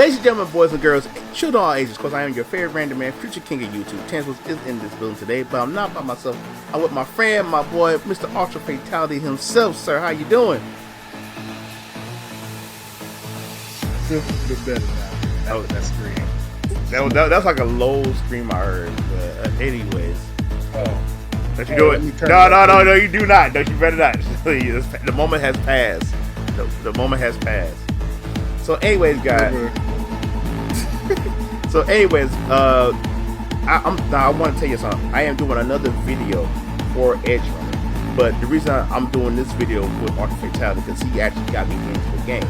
Ladies and gentlemen, boys and girls, children of all ages, because I am your favorite random man, future king of YouTube. Tanswoods is in this building today, but I'm not by myself. I'm with my friend, my boy, Mr. Ultra Fatality himself, sir. How you doing? Feel a bit better now. Oh, that scream. That's like a low scream I heard. But anyways. Oh. Don't you do it? No, you do not. Don't you better not. The moment has passed. The moment has passed. So anyways, guys. I want to tell you something. I am doing another video for Edge Runner, but the reason I'm doing this video with Ultra Fatality because he actually got me into the game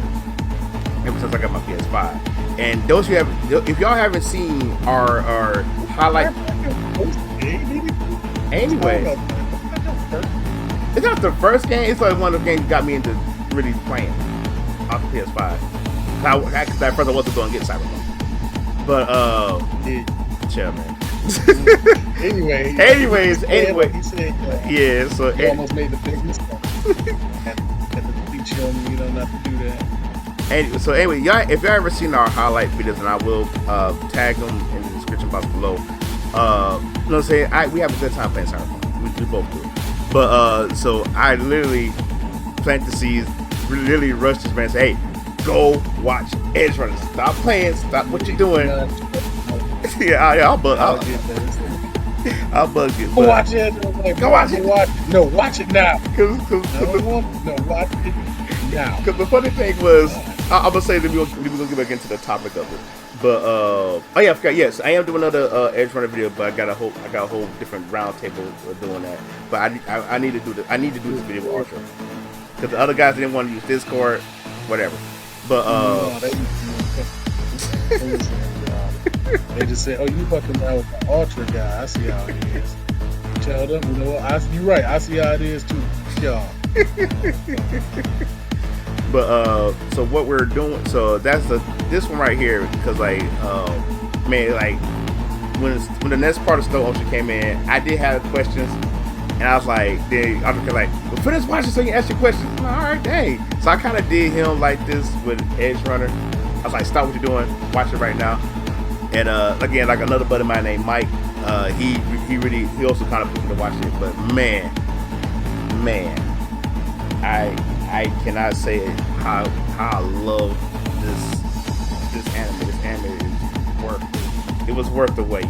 ever since I got my PS5. And those who have, if y'all haven't seen our highlight, anyway, it's not the first game. It's like one of the games that got me into really playing off the PS5. Because at first I wasn't going to get Cyberpunk, but chill, man. Anyway. He said, yeah. So he almost made the big mistake. had to teach him, not to do that. So anyway, y'all, if y'all ever seen our highlight videos, and I will tag them in the description box below. You know what I'm saying? We have a good time playing Cyberpunk. We both do. But so I literally planted the seeds, really rushed this man and say, hey, go watch Edge Runner. Stop playing. Stop what you're doing. I'll bug it. Go watch it. Go watch it. No, watch it now. No, watch it now. Because the funny thing was, I'm gonna say that we're gonna get back into the topic of it. But I forgot. Yes, I am doing another Edge Runner video, but I got a whole different round table doing that. But I need to do this. I need to do this video with Ultra because the other guys didn't want to use Discord, whatever. But they just said, "Oh, you fucking around with the Ultra guy. I see how it is." Tell them, you're right. I see how it is too, y'all. But so what we're doing, so that's this one right here, because like man, like when the next part of Snow Ocean came in, I did have questions, and I was like, I was like, well, finish watching so you can ask your questions. I'm like, all right, dang. So I kind of did him like this with Edge Runner. I was like, stop what you're doing, watch it right now. And again, like another buddy of mine named Mike, he also kind of pushed me to watch it. But man, I cannot say how I love this anime. This anime is worth it. It was worth the wait.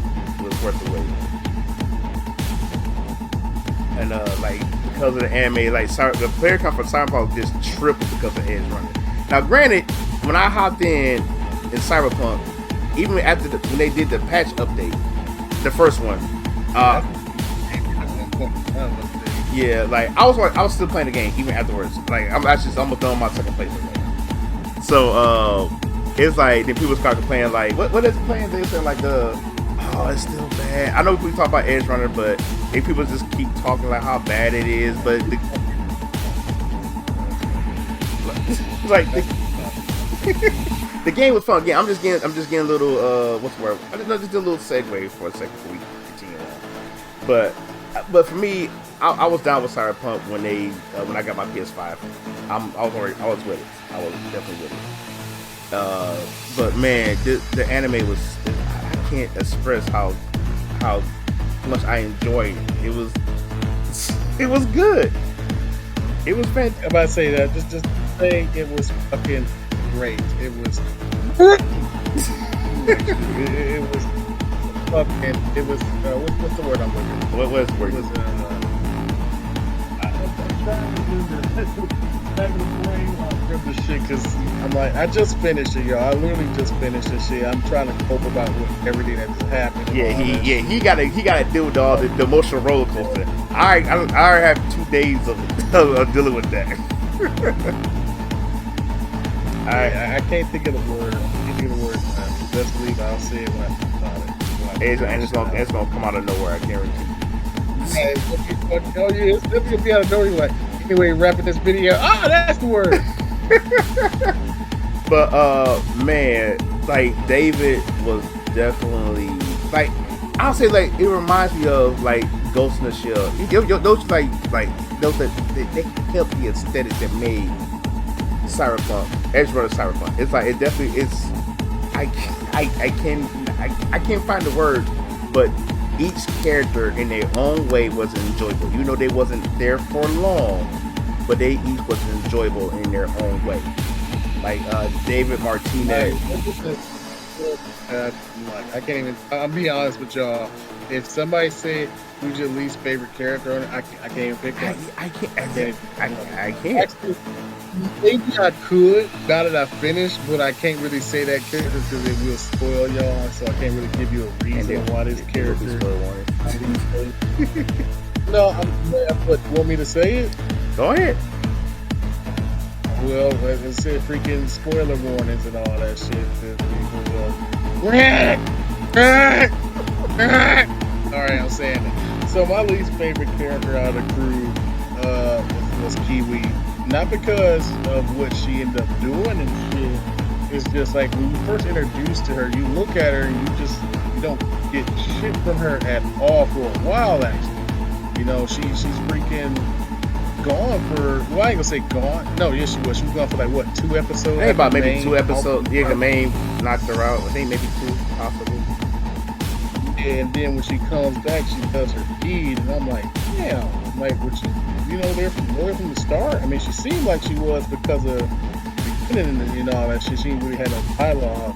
And like because of the anime, like the player count for Cyberpunk just tripled because of Edge Runner. Now, granted, when I hopped in Cyberpunk, even after when they did the patch update, the first one, yeah, like I was still playing the game even afterwards. Like I'm almost done my second playthrough right now. So it's like then people start complaining like, what is it playing? They say like it's still bad. I know we talk about Edge Runner, but if people just keep talking like how bad it is, but the game was fun. Yeah, I'm just getting a little what's the word? Just a little segue for a second before we continue on. But for me, I was down with Cyberpunk when I got my PS5. I was with it. I was definitely with it. But man, the anime was, I can't express how much I enjoyed it. It was good. It was fantastic. I'm about to say that. Just saying it was fucking great. It was. it was fucking. It was. What's the word I'm looking for? What was the word? It was. trying to do the back of the brain grab the shit because I'm like, I just finished it, y'all. I literally just finished this shit. I'm trying to cope about with everything that just happened. He gotta deal with all the emotional roller coaster. I already have 2 days of dealing with that. I can't think of the word. I can't think of the word. Best believe I'll say it when I think about it. And it's gonna come out of nowhere. I guarantee. Yeah, it's definitely gonna be out of nowhere. Like, anyway, wrapping this video. Oh, that's the word. But man, like David was definitely like, I'll say, like, it reminds me of like Ghost in the Shell. Those those that they kept the aesthetic that made Cyberpunk, Edge Runner Cyberpunk. It's like, it definitely, it's, I can't find the word, but each character in their own way was enjoyable. You know, they wasn't there for long, but they each was enjoyable in their own way. Like David Martinez. I can't even. I'll be honest with y'all. If somebody say who's your least favorite character, I can't even pick one. I can't. Actually, maybe I could. Now that I finished, but I can't really say that character because it will spoil y'all. So I can't really give you a reason why this character. No, but want me to say it? Go ahead. Well, it said freaking spoiler warnings and all that shit. Alright, I'm saying it. So my least favorite character out of the crew was Kiwi. Not because of what she ended up doing and shit. It's just like when you first introduced to her, you look at her and you don't get shit from her at all for a while actually. You know, she's freaking gone for, well, I ain't gonna say gone. No, yes, she was. She was gone for like what, 2 episodes? I think about maybe 2 episodes. Yeah, the main knocked her out. I think maybe 2, possibly. Yeah, and then when she comes back, she does her deed, and I'm like, damn, like, was you know, there from the start? I mean, she seemed like she was because of the beginning and all that shit. She didn't really have no dialogue.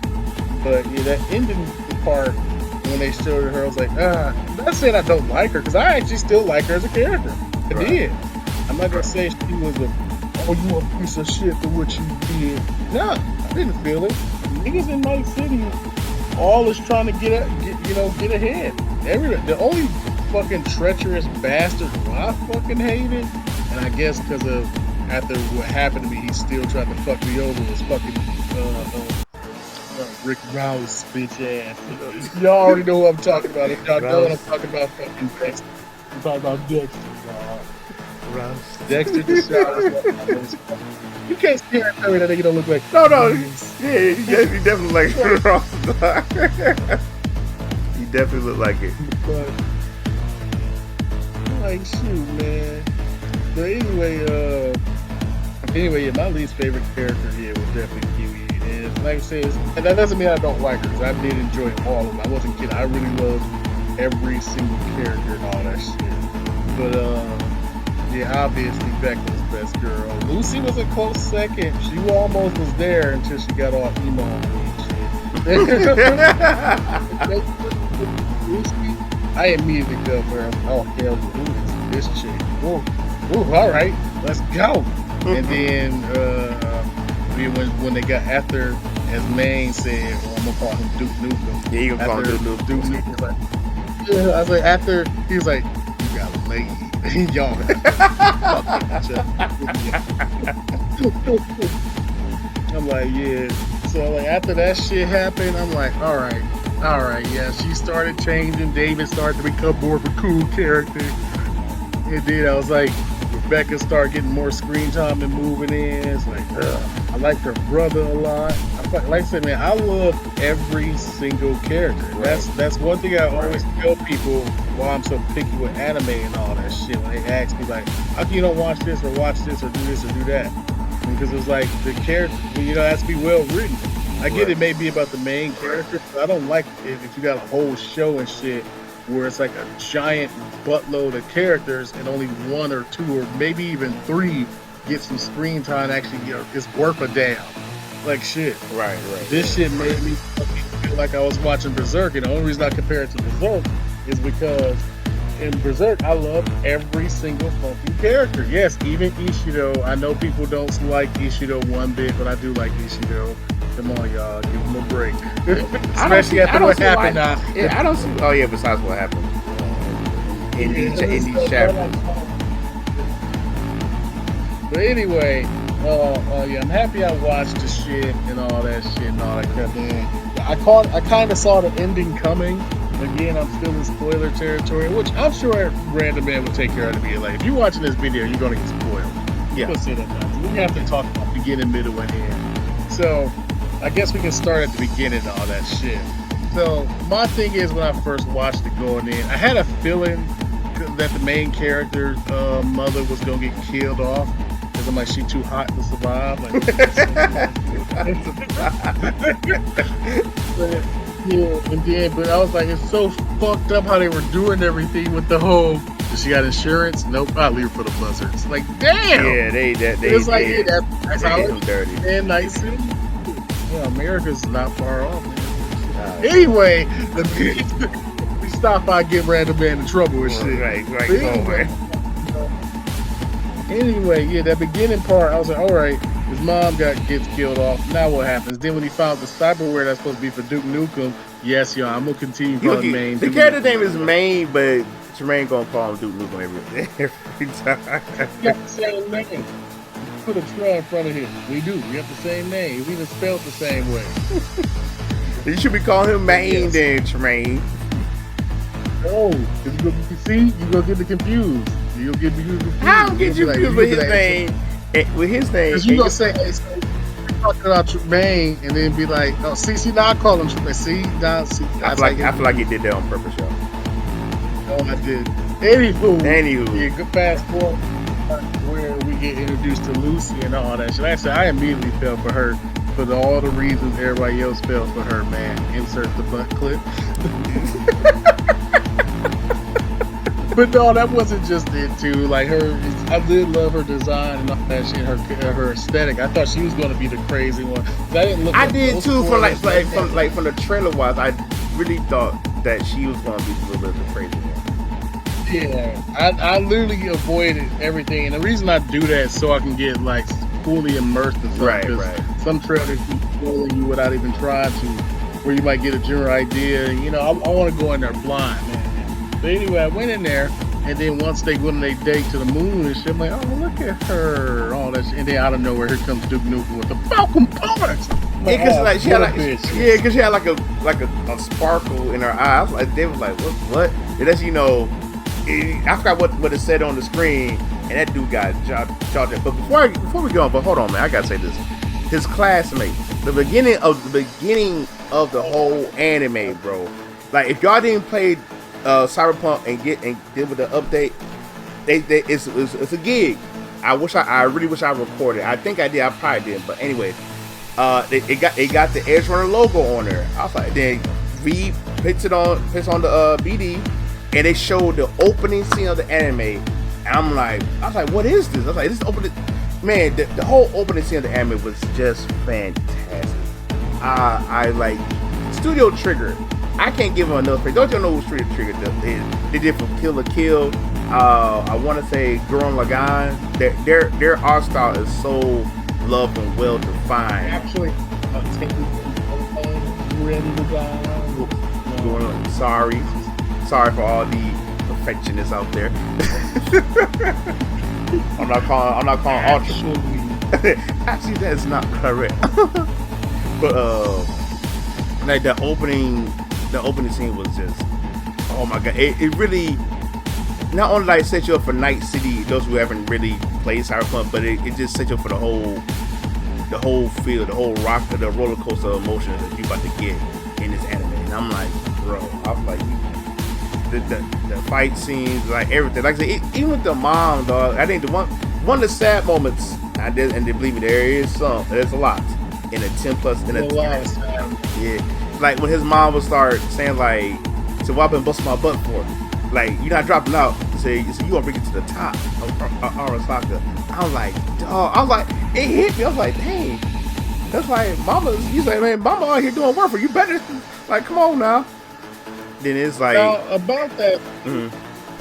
But yeah, that ending part, when they showed her, I was like, I'm not saying I don't like her, because I actually still like her as a character. I did. I'm not gonna say she was you a piece of shit for what you did. No, I didn't feel it. Niggas in Night City, all is trying to get ahead. The only fucking treacherous bastard who I fucking hated, and I guess because of after what happened to me, he still tried to fuck me over, was fucking Rick Rouse, bitch ass. Y'all already know who I'm talking about. If y'all know what I'm talking about, fucking Dexter. I'm talking about Dexter, y'all. Dexter just shot. You can't scare and tell me that nigga don't look like. No. Yeah, he definitely like Ross. He definitely look like it. But I'm like, shoot, man. But anyway, my least favorite character here was definitely Kiwi. And like I said, and that doesn't mean I don't like her, because I did enjoy all of them. I wasn't kidding. I really loved every single character and all that shit. But yeah, obviously Becca's best girl. Lucy was a close second. She almost was there until she got all emo on me and shit. Lucy, I immediately go for her. Oh hell, who is this chick? Ooh, all right, let's go. And then when they got after, as Maine said, well, I'm gonna call him Duke Nukem. Yeah, you gonna call him Duke Nukem. Was like, yeah, I was like, after he was like, you got laid. Y'all I'm like, yeah. So like after that shit happened, I'm like, all right, yeah. She started changing. David started to become more of a cool character. And then I was like, Rebecca started getting more screen time and moving in. It's like, I liked her brother a lot. Like I said, man, I love every single character. Right. That's one thing I always tell people why I'm so picky with anime and all that shit. When they ask me like, how come you don't watch this or do this or do that? Because it's like the character, it has to be well written. I get it may be about the main character, but I don't like it if you got a whole show and shit where it's like a giant buttload of characters and only 1 or 2 or maybe even 3 get some screen time. Actually, it's worth a damn. Like shit. Right. This shit made me fucking feel like I was watching Berserk, and the only reason I compare it to Berserk is because in Berserk, I love every single fucking character. Yes, even Ishido. I know people don't like Ishido one bit, but I do like Ishido. Come on, y'all, give him a break. Especially after what happened now. Yeah, I don't see. Oh yeah, besides what happened in these chapters. But anyway, yeah, I'm happy I watched the shit and all that shit and all that crap. I kind of saw the ending coming. Again, I'm still in spoiler territory, which I'm sure Random Man will take care of me. Like, if you're watching this video, you're gonna get spoiled. Yeah. We'll say that now. We have to talk about beginning, middle, and end. So, I guess we can start at the beginning and all that shit. So, my thing is, when I first watched it going in, I had a feeling that the main character's mother was gonna get killed off. Because I'm like, she too hot to survive. Like, but I was like, it's so fucked up how they were doing everything with the whole. Does she got insurance? Nope, I'll leave her for the buzzards. Like, damn. Yeah, they it's like, yeah, that's how it's dirty. Man, nice. Yeah, America's not far off. Man. Anyway, we stop by get Random Man in trouble and shit. Right. Anyway, yeah, that beginning part, I was like, all right, his mom gets killed off. Now what happens? Then when he found the cyberware that's supposed to be for Duke Nukem, yes, y'all, I'm gonna continue calling Main. The character name is Main, but Tremaine gonna call him Duke Nukem every time. We got the same name. Put a try in front of him. We do. We have the same name. We even spelled the same way. You should be calling him Main then, Tremaine. Oh, you see, you gonna get confused. You'll get confused. How get you confused with his name? With his name, because you gonna say, "Hey, so you're talking about Tremaine," and then be like, "Oh, see, now I call him Tremaine. See, now, see." I feel like you did that on purpose, y'all. Oh, I did. Anywho, yeah, good fast forward where we get introduced to Lucy and all that shit. Actually, I immediately fell for her for all the reasons everybody else fell for her. Man, insert the butt clip. But no, that wasn't just it too. Like I did love her design and all that shit. Her aesthetic. I thought she was gonna be the crazy one. I did too. From the trailer wise, I really thought that she was gonna be a little bit of the crazy one. Yeah, I literally avoided everything, and the reason I do that is so I can get like fully immersed in something. Right. Some trailers keep spoiling you without even trying to, where you might get a general idea. You know, I want to go in there blind, man. But anyway, I went in there, and then once they go on their date to the moon and shit, I'm like, oh, look at her, all that shit. And then out of nowhere, here comes Duke Nukem with the Falcon Punch. Like, because she had like a sparkle in her eye. I was like, they was like, what? And that's, I forgot what it said on the screen, and that dude got shot there. But before we go on, but hold on, man, I gotta say this. His classmate, the beginning of the whole anime, bro. Like, if y'all didn't play Cyberpunk and did with the update, it's a gig. I really wish I recorded. I think I did. I probably didn't. But anyway, it got the Edge Runner logo on there. I was like, then V puts on the BD, and they showed the opening scene of the anime. And I was like, what is this? I was like, this opening. Man, the whole opening scene of the anime was just fantastic. I like Studio Trigger. I can't give them enough praise. Don't you know who Studio Trigger did? They did from Kill la Kill. I want to say Gurren Lagann. Their art style is so loved and well defined. Actually, sorry for all the perfectionists out there. I'm not calling ultra. Actually, that's not correct. But like the opening scene was just, oh my god! It really not only like set you up for Night City, those who haven't really played Cyberpunk, but it just set you up for the whole feel, the whole the roller coaster of emotions that you about to get in this anime. And I'm like, bro, I was like, the fight scenes, like everything. Like I said, even with the mom, dog. I think one of the sad moments, and believe me, there's a lot in a 10+. Yeah. Like when his mom would start saying like, so what I've been busting my butt for? Like, you're not dropping out. So you gonna bring it to the top of Arasaka. I'm like, dog. It hit me. I was like, dang. That's like, you say, man, mama out here doing work for you. Better, like, come on now. Then it's like, now, about that.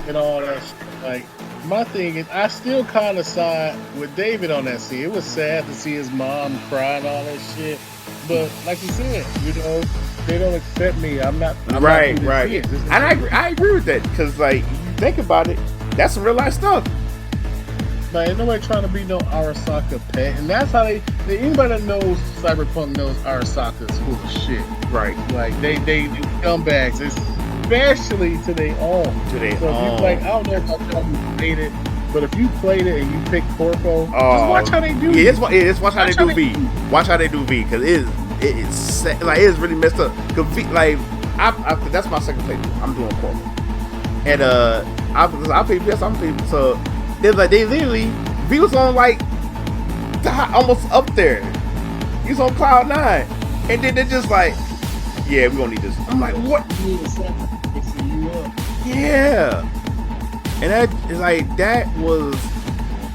and all that shit. Like, my thing is, I still kind of side with David on that scene. It was sad to see his mom cry and all that shit. But like you said, they don't accept me. I'm not right. And I agree with that because, like, you think about it, that's some real life stuff. Like, ain't nobody trying to be no Arasaka pet, and that's how anybody that knows Cyberpunk knows Arasaka's full of shit. Right. Like, they scumbags, especially to their own. To their so own. If you, like, I don't know if you played it, but if you played it and you picked Corpo, just watch how they do. Yeah, just watch how they do V. Watch how they do V, because it's really messed up. Cause V, like, that's my second playthrough. I'm doing Corpo, and I played PS. I'm playing so. They literally, V was on like almost up there. He was on cloud 9, and then they're just like, yeah, we don't need this. I'm like, what? Yeah, and that was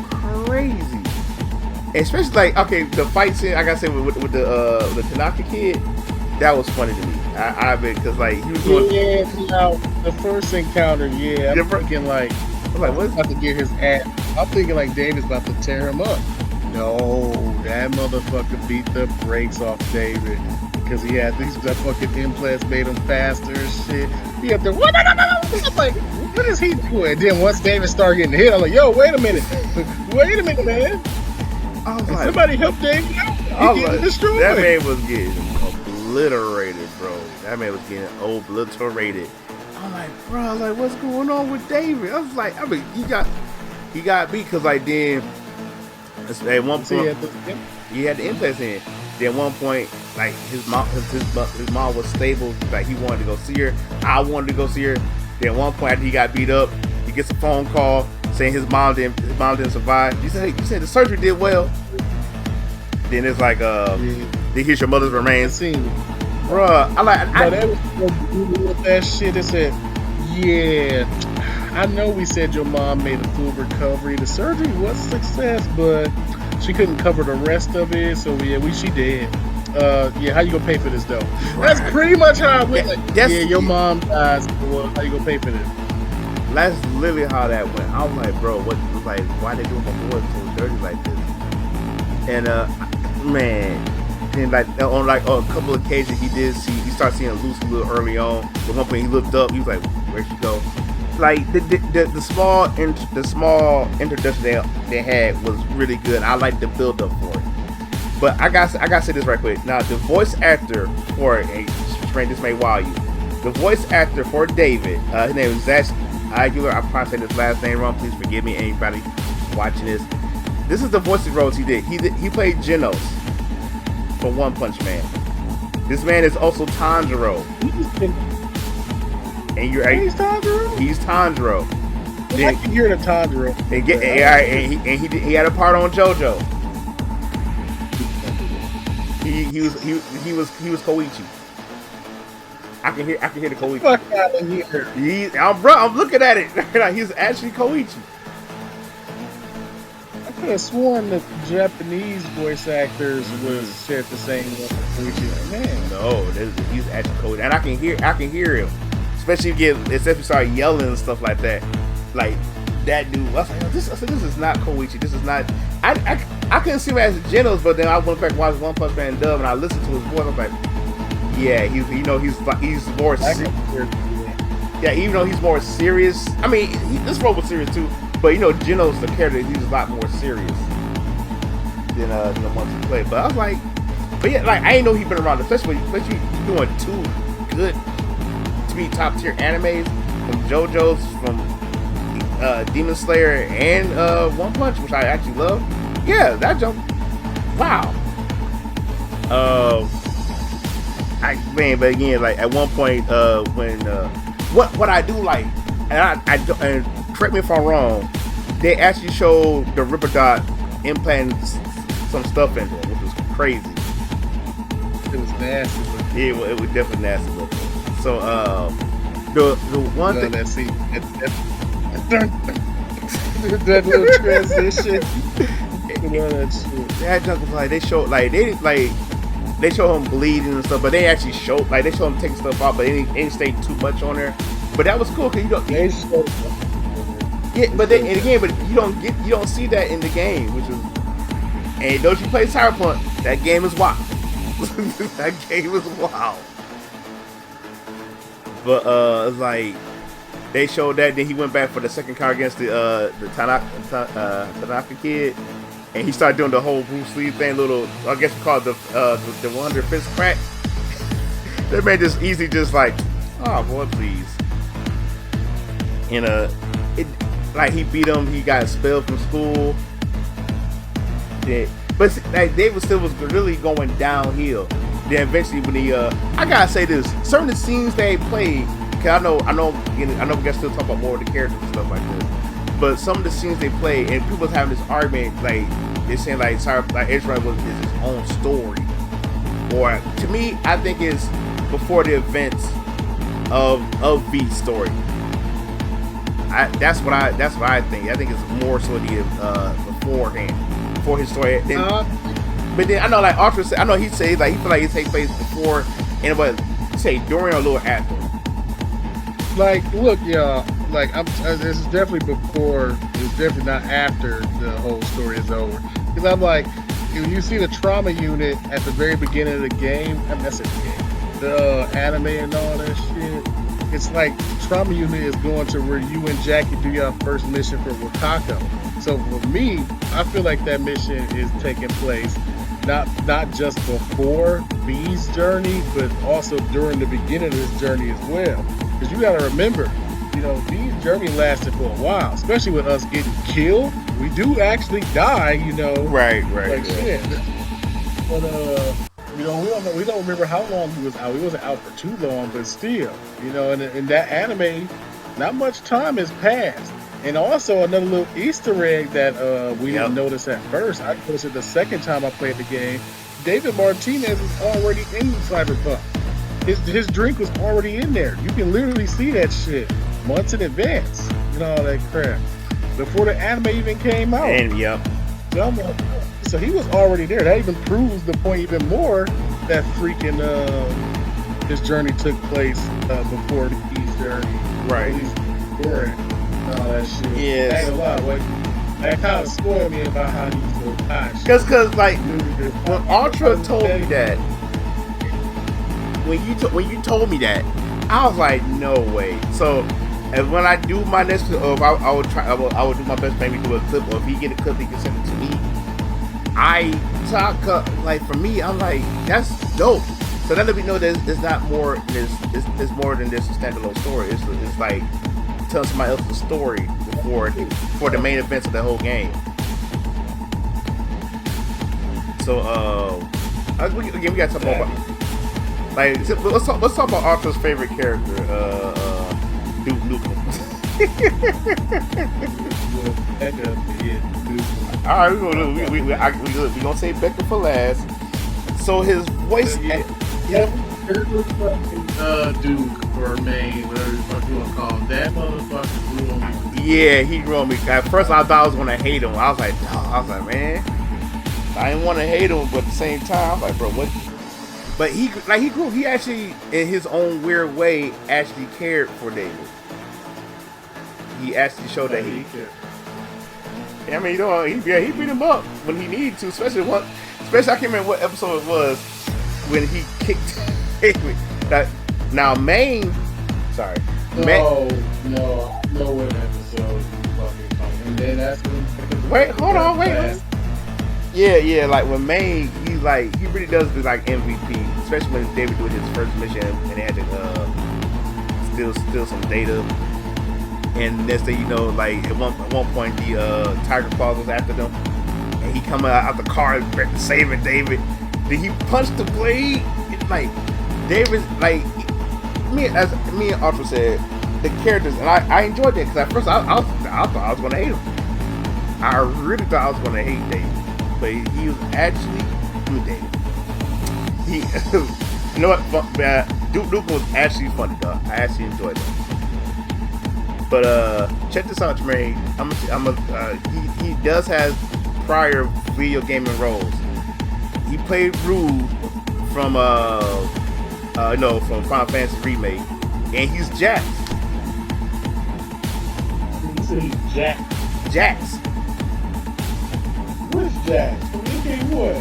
crazy. Especially like, okay, the fight scene, I gotta say with the Tanaka kid, that was funny to me. I bet because like he was doing the first encounter, I'm thinking like. I'm like, what's about to get his ass? I'm thinking like David's about to tear him up. No, that motherfucker beat the brakes off David because that fucking implants made him faster and shit. He up there, I'm like, what is he doing? And then once David started getting hit, I'm like, yo, wait a minute, man. I was like, somebody help David out. He's getting destroyed. That man was getting obliterated, bro. That man was getting obliterated. I'm like, bro, I was like, what's going on with David? I was like, he got beat because like then at one point he had the implants in. Then at one point, like his mom was stable, like he wanted to go see her. I wanted to go see her. Then at one point after he got beat up, he gets a phone call saying his mom didn't survive. You said the surgery did well. Then it's like here's your mother's remains. Bruh, that shit. It said, yeah, I know we said your mom made a full recovery. The surgery was a success, but she couldn't cover the rest of it. So yeah, she did. How you gonna pay for this though? Right. That's pretty much how it went. Your mom dies. Well, how you gonna pay for this? That's literally how that went. I was like, bro, why they doing my boy so dirty like this? And man. And like on like a couple of occasions he started seeing Lucy a little early on. At one point he looked up, he was like, where'd she go? Like the small introduction they had was really good. I like the build up for it. But I gotta say this right quick. Now the voice actor for it, this may wow you. The voice actor for David, his name is Zach Aguilar. I probably said his last name wrong. Please forgive me, anybody watching this. This is the voice roles he did. He played Genos for One Punch Man. This man is also Tanjiro. And you're he's Tanjiro? He's Tanjiro. I can hear the Tanjiro. And he had a part on JoJo. He was Koichi. I can hear the Koichi. Fuck out of here. I'm looking at it. He's actually Koichi. I could have sworn that Japanese voice actors was said the same way. Man, no, he's actually Koichi, and I can hear him, especially if you start yelling and stuff like that, like that dude. I was like, this is not Koichi. This is not. I couldn't see him as Genos, but then I went back and watched One Punch Man dub, and I listened to his voice. I was like, yeah, he's more. Yeah, even though he's more serious. I mean, this role was serious too. But Genos, the character, he's a lot more serious than the ones he played. But I was like, I ain't know he'd been around, especially doing two good to be top tier animes from JoJo's, from Demon Slayer, and One Punch, which I actually love. Yeah, that jump. Wow. But again, like at one point, when what I do like, and correct me if I'm wrong, they actually showed the Ripper Dot implanting some stuff in there, which was crazy. It was nasty looking. Yeah, it was definitely nasty looking. So, the one thing that little transition. That junk was like they show him bleeding and stuff, but they actually show him taking stuff out, but they didn't stay too much on there. But that was cool because Yeah, but then, and again, but you don't see that in the game, which is, and don't you play Cyberpunk? That game is wild. That game is wild. But it's like they showed that. Then he went back for the second car against the Tanaka kid, and he started doing the whole Bruce Lee thing. Little, I guess we call it the 100 fist crack. That man just easy, just like, oh boy, please. And it like he beat him. He got expelled from school. Yeah. But like David still was really going downhill. Then eventually, when he, I gotta say this: certain scenes they played, cause I know, we gotta still talk about more of the characters and stuff like this. But some of the scenes they played, and people was having this argument, like they're saying, like, sorry, like Edge Runner is his own story, or to me, I think it's before the events of V's story. That's what I think. I think it's more so the beforehand. For his story, but then I know, like Ultra said, I know he said like he feel like it takes place before, and but say during or a little after. Like, look, y'all, like this is definitely before. It's definitely not after the whole story is over. Because I'm like, if you see the trauma unit at the very beginning of the game, I mean, that's the game, the anime and all that shit. It's like trauma unit is going to where you and Jackie do your first mission for Wakako. So for me, I feel like that mission is taking place not just before V's journey, but also during the beginning of his journey as well. Because you got to remember, you know, V's journey lasted for a while, especially with us getting killed. We do actually die, you know. Right. Like shit. But you know, we don't remember how long he was out. He wasn't out for too long, but still, you know, in that anime, not much time has passed. And also another little Easter egg that we didn't notice at first. I noticed it the second time I played the game. David Martinez is already in Cyberpunk. His drink was already in there. You can literally see that shit months in advance. You know, all that crap. Before the anime even came out. And so he was already there. That even proves the point even more that freaking his journey took place before V's journey. Right. All that shit. Yes. That kind of spoiled me about how these little guys. Cause like when Ultra told me that, when you told me that, I was like, no way. So, and when I do my next, I would do my best, maybe do a clip, or if he get a clip, he can send it to me. Like for me, I'm like, that's dope. So that let me know that it's not more. It's more than just a standalone story. It's like telling somebody else's story before the main events of the whole game. So we gotta talk about like let's talk about Arthur's favorite character, Duke Nukem. All right, we gonna say Becca for last. So his voice, Duke or Maine, whatever the fuck you want to call him. That motherfucker grew on me. Yeah, he grew on me. At first, I thought I was gonna hate him. I was like, man, I didn't want to hate him, but at the same time, I'm like, bro, what? But he grew. He actually, in his own weird way, actually cared for David. He actually showed that he cared. I mean, you know, he beat him up when he needed to, especially I can't remember what episode it was when he kicked David. Now, Maine, sorry. No, what episode you fucking talking. And then that's when. Wait. Yeah, like when Maine, he really does do like MVP, especially when David did his first mission and they had to steal some data. And next thing you know, like at one point, the Tiger Claws was after them, and he come out the car saving David. Then he punched the blade. Like David, like me and Arthur said, the characters, and I enjoyed that because at first I thought I was gonna hate him. I really thought I was gonna hate David, but he was actually good. David. You know what? Duke was actually funny, though. I actually enjoyed it. But check this out, Jermaine. He does have prior video gaming roles. He played Rude from from Final Fantasy Remake, and he's Jax. said he's Jack. Jax. Where's Jack? From MK what?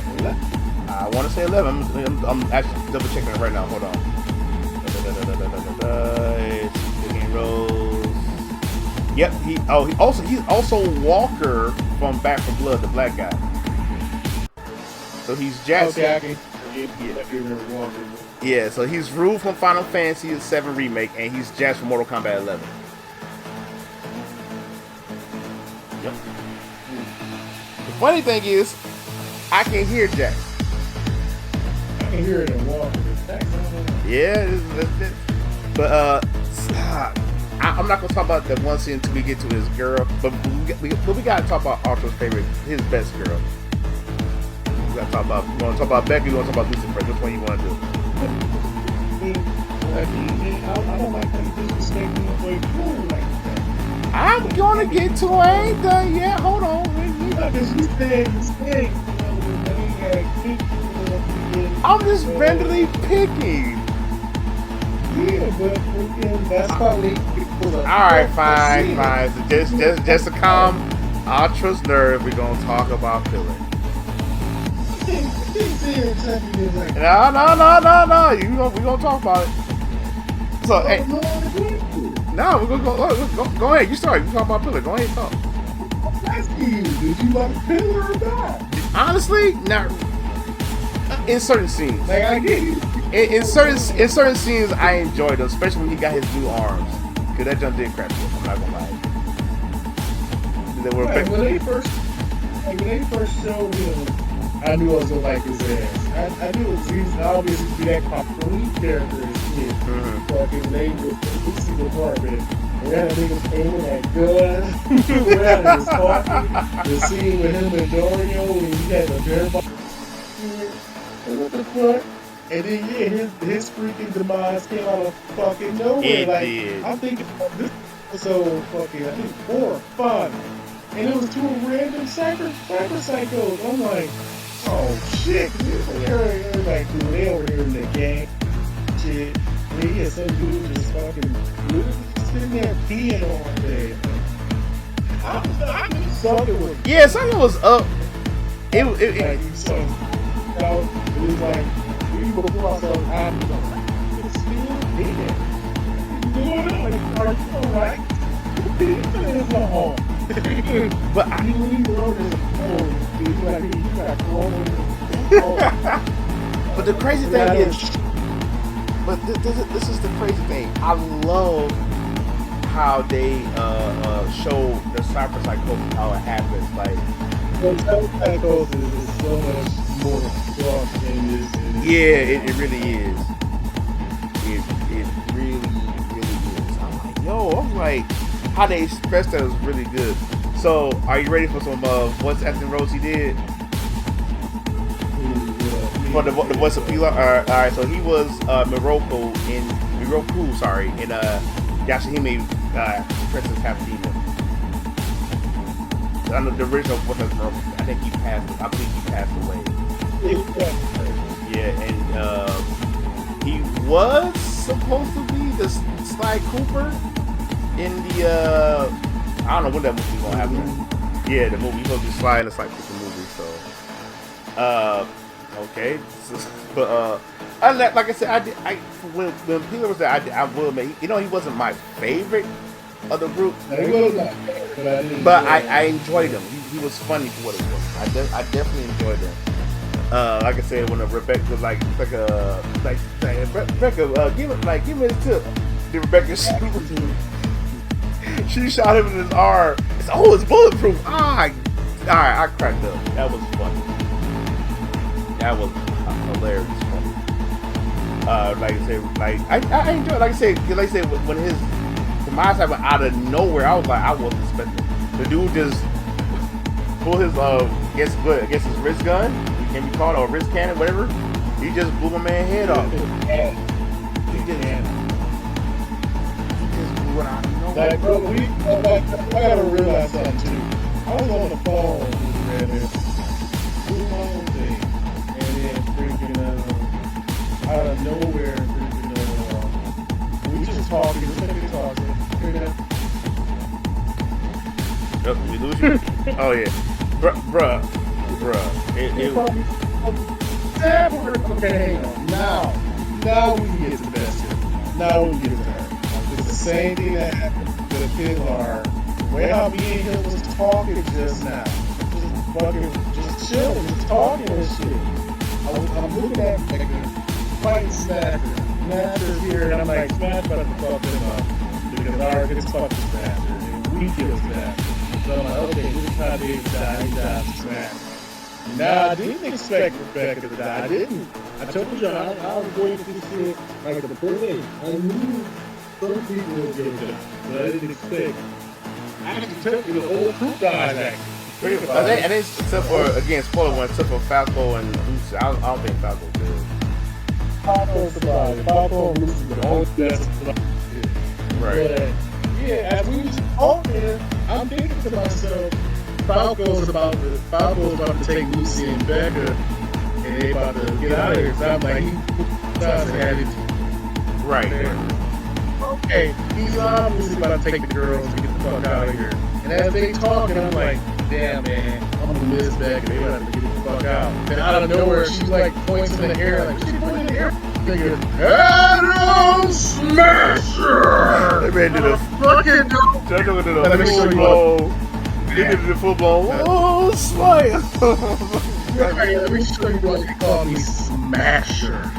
I want to say 11. I'm actually double checking it right now. Hold on. Game Rose. Yep. He's also Walker from Back 4 Blood, the black guy. So he's Jax. Okay, I can remember Walker. Yeah, so he's Rue from Final Fantasy VII Remake, and he's Jax from Mortal Kombat 11. Yep. The funny thing is, I can hear Jax. I can hear it in Walker. Yeah, but I'm not gonna talk about that one scene until we get to his girl. But we gotta talk about Arthur's favorite, his best girl. We gotta talk about. You want to talk about Becky? You want to talk about Lucy first? Which one you want to do? I don't like that he disrespecting the way cool like that. I'm gonna get to it. I ain't done yet. Hold on. Because you said I'm just randomly picking. Yeah, but that's probably Alright, fine. So just to calm Ultra's nerve, we're gonna talk about Pillar. No. We're gonna talk about it. So, hey. No, we're gonna go ahead. You start. You talk about Pillar. Go ahead and talk. Did you like Pillar or not? Honestly, not in certain scenes. Like I get you. In certain scenes, I enjoyed them, especially when he got his new arms. Cause that jump did crap. I'm not gonna lie. When they first showed him, I knew I was gonna like his ass. I knew it was obviously be that complete character as kid. Fucking they would see the apartment. We had a nigga aiming at guns. We had his coffee. The scene with him and Dario when he had the bear ball. What the fuck? And then his freaking demise came out of fucking nowhere. It like did. I'm thinking this episode fucking I think 4 or 5. And it was 2 random cyber psychos. I'm like, oh shit. Everybody cool. They over here in the gang. Shit. And he had some dude just fucking sitting there peeing all day. I knew something was something was up. It like, so, you know, it was like, we before ourselves, I'm still dead. You know what? Are you alright? It's not home. But he wrote his phone. He's like, he got but the crazy thing is, but this is the crazy thing. I love how they show the cyber psychosis, how it happens. Like, cyber psychosis is so much more rough than this. Yeah, it really is. It really is. I'm like, how they expressed that was really good. So, are you ready for some voice acting roles he did? For the voice of Pilar? Alright, so he was Miroku in Yashahime Princess Half Demon. I know the original voice of Miroku, I believe he passed away. Yeah, and he was supposed to be the Sly Cooper in the I don't know when that movie's gonna happen. Yeah, the movie. He's supposed to be Sly in the Sly Cooper movie. So, okay. But other than that, like I said, when Peeler was there, I will admit, he wasn't my favorite of the group. But I enjoyed him. He was funny for what it was. I definitely enjoyed him. Like I said, when Rebecca was like Rebecca, give me a tip. Then Rebecca she shot him in his arm. It's bulletproof. I cracked up. That was funny. That was hilarious funny. Like I said, I enjoyed. Like I said, when his demise happened out of nowhere, I was like, I wasn't expecting. The dude just pulled his against his wrist gun. Can be called a wrist cannon, whatever. He just blew my man's head off. He just blew it out of nowhere. Like, bro, I gotta realize something too. I was on the phone with Brandon, doing my own thing, and then freaking out of nowhere, freaking we just talking, freaking We lose you? Oh yeah, bruh. Okay, now we can get to the best here. Now we can get to her. It's the same thing that happened to the Pilar. The way how me and him was talking just now. Just chilling, just talking and shit. I'm looking at nigga, fighting Snatcher. Snatcher's here, and I'm like, Smash about to fuck him up. Because I already fucked the Snatcher, and we killed Snatcher. So I'm like, okay, this is how David died. He died to Smash. Nah, I didn't expect Rebecca to die. I didn't. I told you, I was waiting for this shit like the play. I knew some people would get done, but I didn't expect. I actually took the whole crew died, actually. And it's except for, again, spoiler one, except for Falco and Lucy. I don't think Falco did. Falco survived. Falco and Lucy were the only best. Right. But, yeah, as we was talking, I'm thinking to myself, Falco's about to take Lucy and Becca, and they about to get out of here. So I'm like, he does have it. Right. Okay, he's obviously about to take the girls and get the fuck out of here. And as they talking, I'm like, damn man, I'm gonna miss Becca. They about to get the fuck out. And out of nowhere, she like points in the air, like, she pointing in the air. Nigga, Adam Smasher! They made it a fucking dope. They did the full blown. Oh, smile. Let me show you what they call me, Smasher.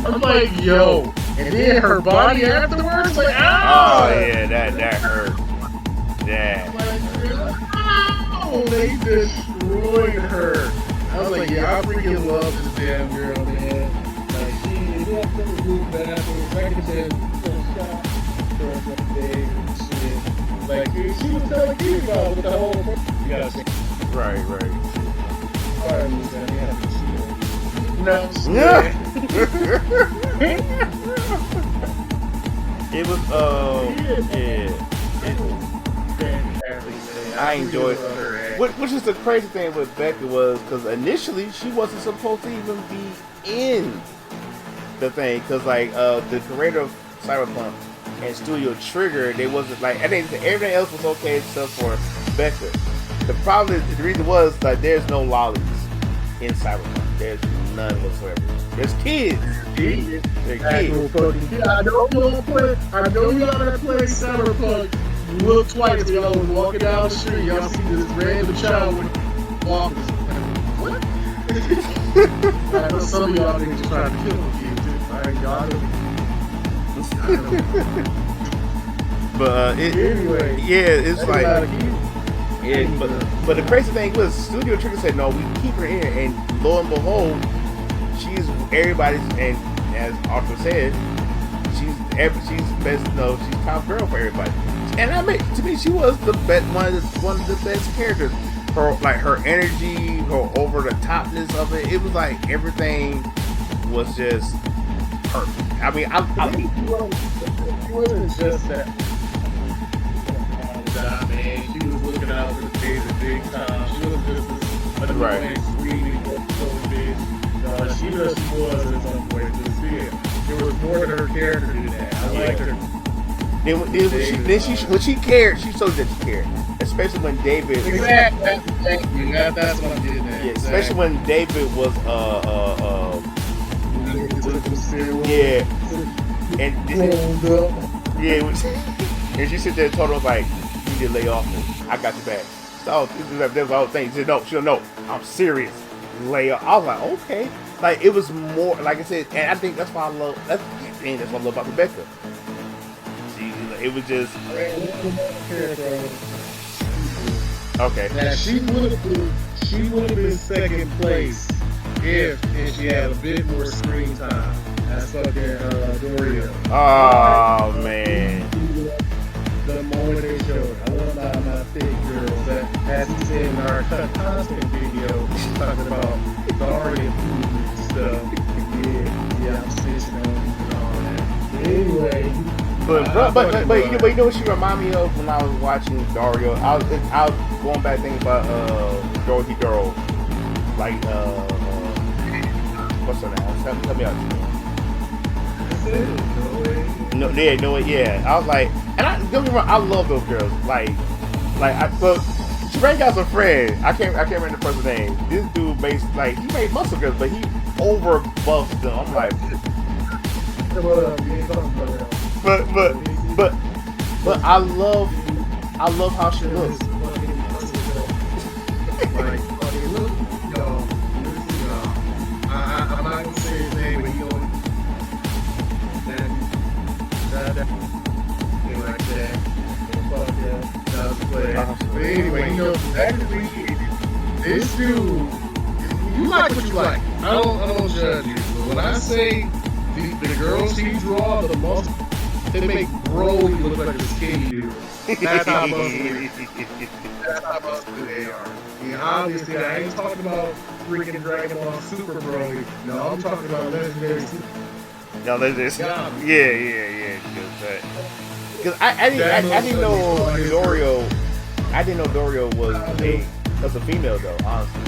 I'm like, yo. And then her body afterwards, like, ow! Oh, yeah, that hurt. Yeah. Oh, they destroyed her. I was like, yeah, I freaking love this damn girl, man. Like, she definitely moved back. Second chance, shot. And shit. Like, she was telling you about with the whole. You gotta say. Right. Alright, Lisa, you have to chill. No. Yeah. It was, yeah. I enjoyed it. Which is the crazy thing with Becca was, because initially she wasn't supposed to even be in the thing, because like the creator of Cyberpunk and Studio Trigger, they wasn't like, I think everything else was okay except for Becca. The problem is, the reason was like there's no lollies in Cyberpunk. There's none whatsoever. There's kids. They're kids. Yeah, I know you gotta play Cyberpunk. Look twice when y'all was walking down the street. Y'all see this random child walking. What? I know some of y'all niggas just trying to kill the kids too. Alright, y'all know. But anyway, yeah, it's like, yeah, but the crazy thing was, Studio Trigger said no, we keep her in, and lo and behold, she's everybody's, and as Arthur said, she's best, she's top girl for everybody. And I mean, to me, she was the best, one of the best characters. Her energy, her over the topness of it. It was like everything was just perfect. I mean, she wasn't just that. Man, she was looking out for the kids at big time. She wasn't just this annoying, screaming, bitch. She just was in some way to see it. There was more to her character than that. I liked her. When she cared, she showed that she cared. Especially when David. Exactly. That's what I'm getting at. Yeah, especially when David was yeah. And she sit there and told him like, you need to lay off me. I got your back. So that was the whole thing. She said, no, she'll know. I'm serious. Lay off. I was like, okay. Like it was more, like I said, and I think that's why I love. That's what I love about Rebecca. It was just okay. Now she would have been second place if she had a bit more screen time. That's fucking Dorio. Oh man. The moment they showed, I love my thick girls that, as he said in our constant video, talking about Daria and stuff. Yeah, I'm stitching on and all that. Anyway. But you know what she reminded me of when I was watching Dario? I was going back thinking about Dorothy Girl, like what's her name? Tell me out. Yeah. I was like, and don't get me wrong, I love those girls. Like Well, Trey got some friend. I can't remember the person's name. This dude makes he made muscle girls, but he over buffs them. I'm like, but I love how she looks. I'm not gonna say his name, but he only like that. But anyway, actually, this dude, you like what you like. I don't judge you. But when I say the girls he draw, the most, they make Broly look like a skinny dude. That's how busted. That's how busted they are. And obviously, I ain't talking about freaking Dragon Ball Super Broly. No, I'm talking about Legendary Super. No, Legendary. Yeah. Because I didn't know Dorio. I didn't know Dorio was a female though. Honestly,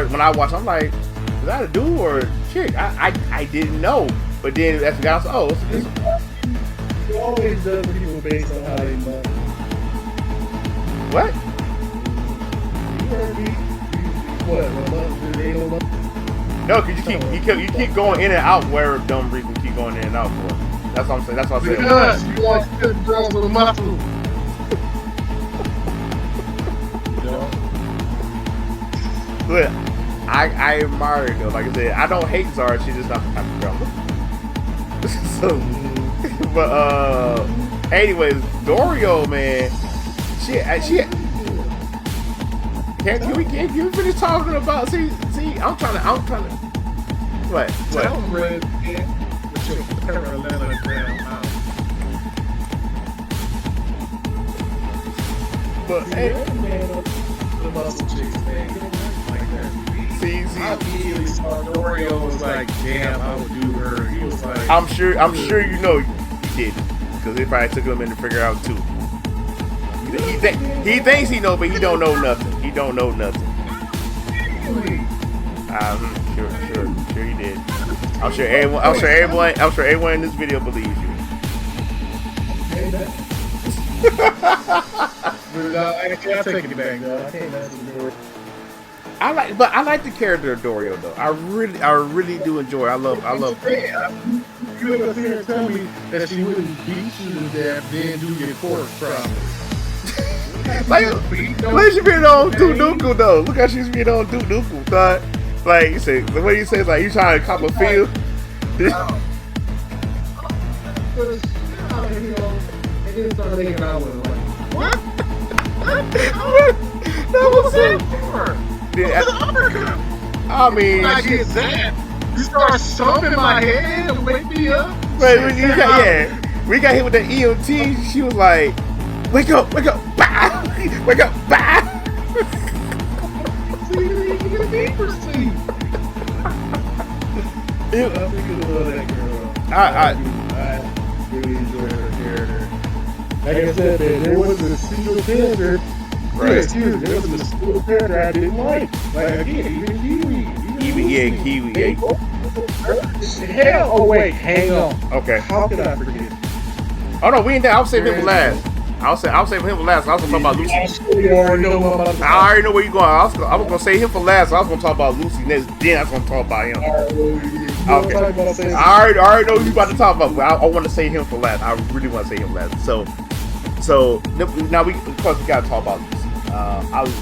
when I watched, I'm like, is that a dude or a chick? I didn't know. But then as the guy was, it's he always does people based on how they look. What? No, cause you keep going in and out where dumb reason keep going in and out for. That's what I'm saying. That's what I said. Because you want to get girls with a muscle. Look, I admire her though. Like I said, I don't hate Zara. She's just not the type of girl. But anyways, Dorio, man, she can we finish talking about? See, I'm trying to. What? Tell them, Red, with your parallel out. But hey, the muscle chicks, man, like that. See, I immediately saw Dorio was like, damn, I would do her. He was like, I'm sure you know he did, because it probably took him a minute to figure out too. He thinks he know, but he don't know nothing. He don't know nothing. Sure he did. I'm sure everyone in this video believes you. I'll take it back, though. I can't mess with Dorio. I like the character of Dorio though. I really do enjoy. I love. You ever see her tell me that she wouldn't beat you to death, then do your course properly? Like she been on Duke though. Look how she's been on Duke. Like you say, the way you say, like you trying to cop a feel. And then start making out with her. Like, what? That was it. I mean, I get that. You start stomping my head and wake me up. We got hit with the EMT. She was like, "Wake up, bah! Wake up, bah!" See, you get deeper sleep. I love that girl. I really enjoy her character. Like I said, man, there wasn't a single character. Right. Excuse me, there wasn't a single character I didn't like. Like again, even Kiwi. Kiwi. Hell, oh wait, hang on. Okay. How could I forget? Oh no, we ain't there. I'll save him for last. I'll save him for last. I was gonna talk about Lucy. You already know what I'm about to I already know where you're going. I was gonna say him for last. So I was gonna talk about Lucy next. Then I was gonna talk about him. Okay. I already know what you about to talk about. But I want to say him for last. I really want to say him last. So now we of course we gotta talk about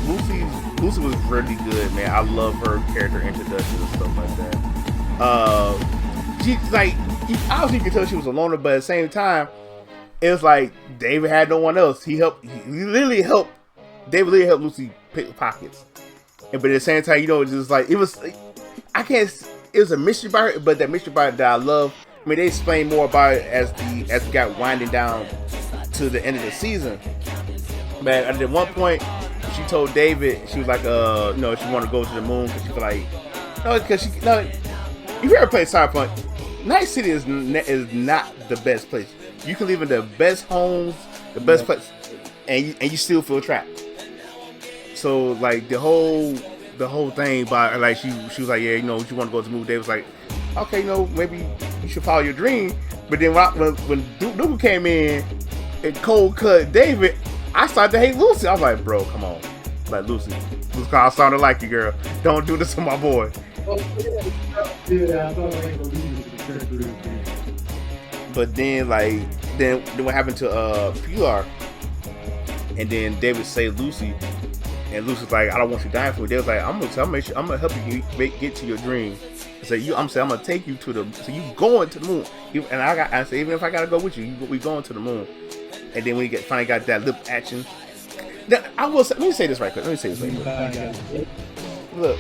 Lucy. Lucy was really good, man. I love her character introduction and stuff like that. She like obviously you could tell she was a loner, but at the same time, it was like David had no one else. David literally helped Lucy pick pockets. But at the same time, it's just like it was a mystery about her, but that mystery about it that I love. I mean, they explain more about it as we got winding down to the end of the season. But at one point, she told David, she was like, she want to go to the moon because she feel like, if you ever played Cyberpunk, Night City is not the best place. You can live in the best homes, the best place, and you still feel trapped. So like the whole thing about like she was like, yeah, she want to go to the moon. David was like, okay, maybe you should follow your dream. But then when Duke came in and cold cut David, I I started to hate Lucy. I was like, bro, come on. Like, Lucy, I started to like you, girl. Don't do this to my boy. Yeah, I thought I was going. But then, like, then what happened to Pilar? And then David saved Lucy, and Lucy's like, I don't want you dying for me. David's like, I'm gonna help you get to your dream. So I'm gonna take you to the, so you going to the moon. And I said, even if I gotta go with you, we going to the moon. And then when he finally got that lip action, now, let me say this right quick. Look,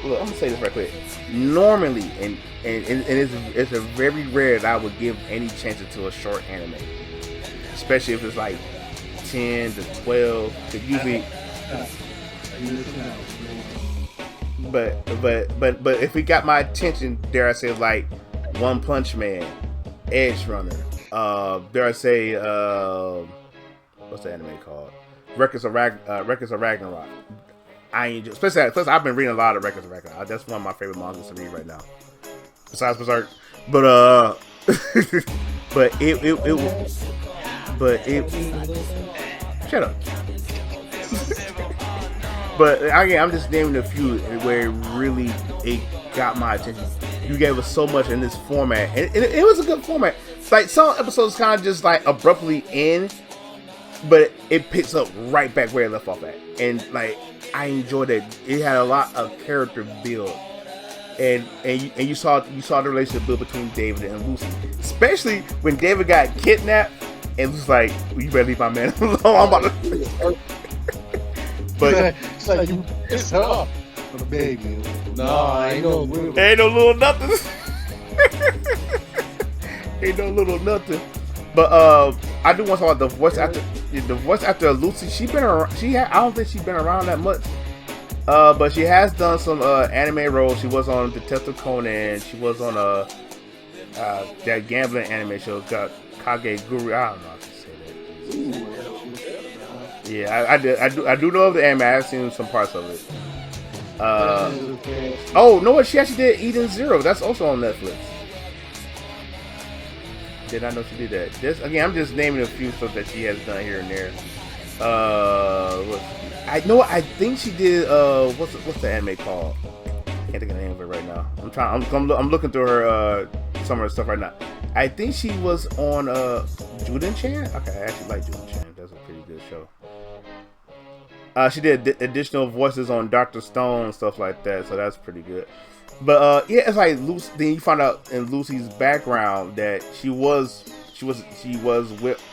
I'm gonna say this right quick. Normally, and it's a very rare that I would give any chances to a short anime, especially if it's like 10 to 12. Cause usually, but if it got my attention, dare I say, like One Punch Man, Edge Runner, dare I say, what's the anime called? Records of Ragnarok. I enjoy, especially plus I've been reading a lot of Records of Ragnarok. That's one of my favorite mangas to read right now, besides Berserk. But shut up. But again, I'm just naming a few where it got my attention. You gave us so much in this format, and it was a good format. Like some episodes kind of just like abruptly end, but it picks up right back where it left off at, and like I enjoyed it. It had a lot of character build, and you saw the relationship build between David and Lucy, especially when David got kidnapped, and was like, well, "You better leave my man alone." I'm about to. But it's like you pissed off for the baby. Nah, ain't no little nothing. Ain't no little nothing. But I do want to talk about the voice actor Lucy. She been around. I don't think she's been around that much. But she has done some anime roles. She was on Detective Conan. She was on that gambling anime show got Kage Guru. I don't know how to say that. Yeah, I do know of the anime. I've seen some parts of it. Oh, no, what? She actually did Eden Zero. That's also on Netflix. Did I know she did that? Again, I'm just naming a few stuff that she has done here and there. I think she did. What's the anime called? Can't think of the name of it right now. I'm looking through her some of her stuff right now. I think she was on Juden-chan. Okay, I actually like Juden-chan. That's a pretty good show. She did additional voices on Dr. Stone and stuff like that, so that's pretty good. But yeah, it's like Lucy. Then you find out in Lucy's background that she was with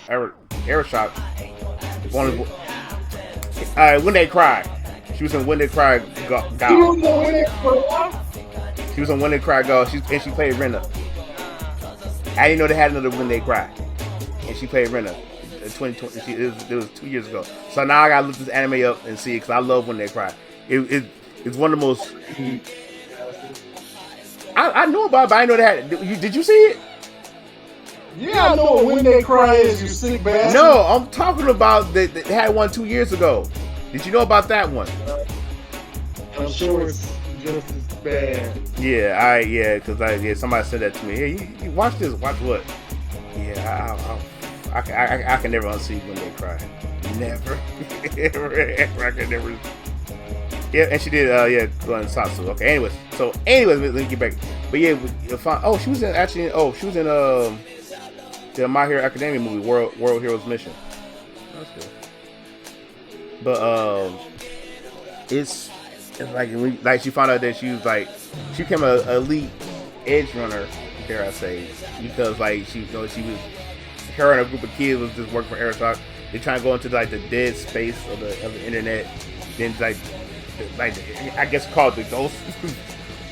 Aeroshock. When They Cry. She was in When They Cry Gal. She was in When They Cry Gal. And she played Rena. I didn't know they had another When They Cry, and she played Rena. 2020. It was 2 years ago. So now I gotta look this anime up and see it because I love When They Cry. It's one of the most. I know about it, but I know that. Did you see it? Yeah, I know what When They Cry is, you sick bastard. No, I'm talking about they had one 2 years ago. Did you know about that one? I'm sure it's just as bad. Yeah, because somebody said that to me. Hey, you watch this. Watch what? Yeah, I can never unsee When They Cry. Never. I can never. Yeah, and she did. Satsu. Okay. Anyways, let me get back. But yeah, she was in the My Hero Academia movie, World Heroes Mission. That's good. But it's like she found out that she became an elite edge runner, dare I say, because like her and a group of kids was just working for Aeroshock. They're trying to go into like the dead space of the internet. Then like I guess called the ghost.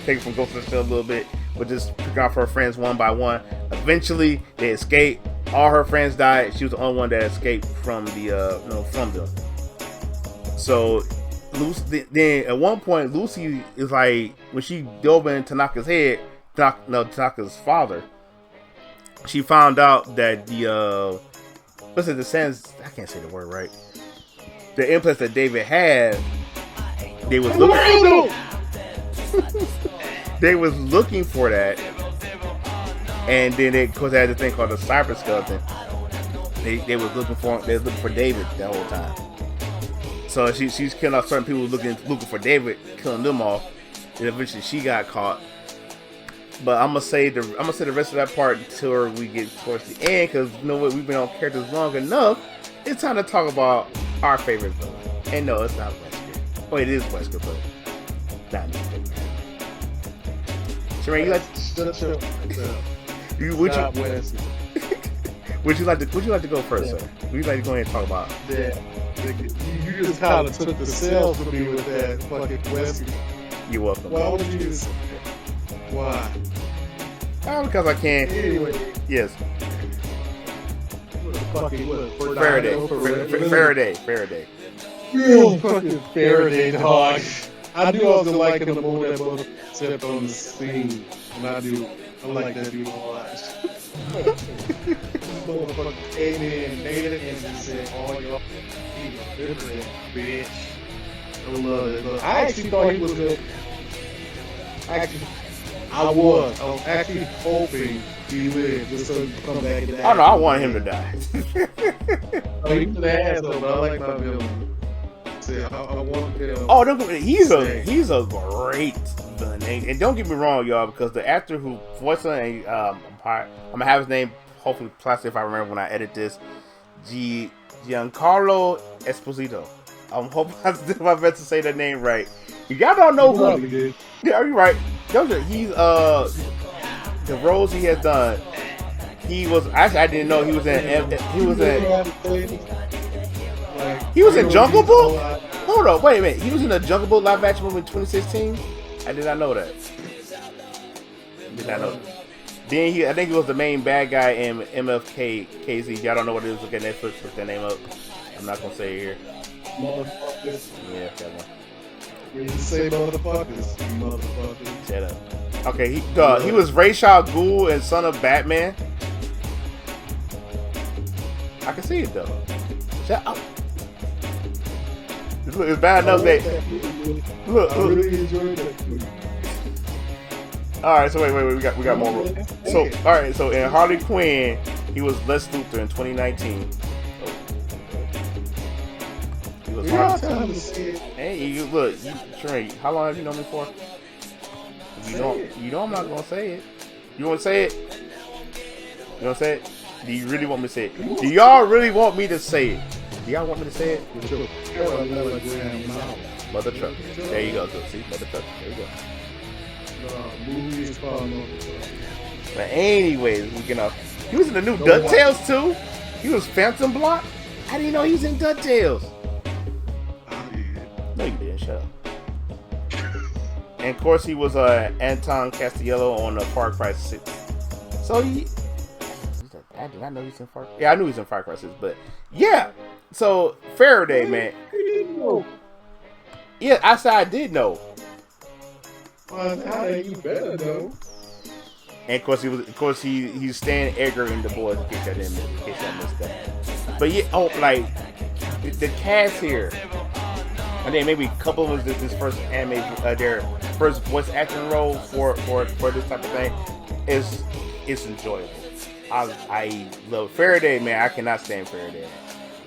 Take it from Ghost in the Shell a little bit, but just pick off her friends one by one. Eventually, they escape. All her friends died. She was the only one that escaped from from them. So, then at one point, Lucy is like, when she dove in Tanaka's head, Tanaka's father, she found out that the sense, I can't say the word right. The implants that David had, they was looking for that, and then because they had this thing called the cyber skeleton. They was looking for David the whole time. So she's killing off certain people looking for David, killing them off. And eventually she got caught. But I'm gonna say the rest of that part until we get towards the end, because you know what, we've been on characters long enough. It's time to talk about our favorite villain. And no, it's not Wesker. Oh, it is Wesker, but not me. Shireen, you like? Would you like to go first, sir? Would you like to go ahead and talk about? Yeah. You just kind of took the sales for me with that fucking Wesker. You're welcome. Why would you just? Why? Because I can. Anyway. Yes. Faraday. Real fucking Faraday, dog. I knew I was gonna like him the moment that motherfucker stepped on the scene. And I like that dude a lot. Motherfucker came in, made it, and just said, "Oh, you're different, bitch." I love it. But I actually thought he was good. I was actually hoping he would just so he could come back and die. Oh no, I want him to die. He's an asshole, but I like my villain. I want him. Oh, he's a great villain, and don't get me wrong, y'all, because the actor who voiced him, I'm gonna have his name hopefully plastic if I remember when I edit this, Giancarlo Esposito. I'm hoping I did my best to say that name right. Y'all don't know who. Yeah, you're right. He's the roles he has done. He was actually, I didn't know he was in Jungle Book. Hold on, wait a minute. He was in the Jungle Book live action movie in 2016. I did not know that. Did not know that. Then I think he was the main bad guy in MFK KZ. Y'all don't know what it is. Look at Netflix. Look that name up. I'm not gonna say it here. Motherfuckers. Yeah, that one. You say motherfuckers. Motherfuckers. Shut up. Okay, he was Ra's al Ghul and Son of Batman. I can see it though. Shut up. It's bad enough that. Look. I really enjoyed that. All right, so wait, we got more. So all right, so in Harley Quinn, he was Lex Luthor in 2019. He was Hey, look, Trey, how long have you known me for? You know I'm not gonna say it. You want to say it? You want to say it? Do you really want me to say it? Do y'all really want me to say it? Do y'all want me to say it? Mother Trucker. There you go. See, Mother Trucker. There you go. But anyways, we get off. He was in the new DuckTales too. He was Phantom Block. I didn't know he was in DuckTales. No, you didn't. Shut up. And of course, he was Anton Castiello on Far Cry 6. So I did not know he's in Far Cry. Yeah, I knew he's in Far Cry 6, but yeah. So Faraday, man. Yeah, I said I did know. You better know. And of course he's Stan Edgar in The Boys. In case I missed that. But yeah, the cast here. I think maybe a couple of them this first anime, their first voice acting role for this type of thing. It's enjoyable. I love Faraday, man. I cannot stand Faraday,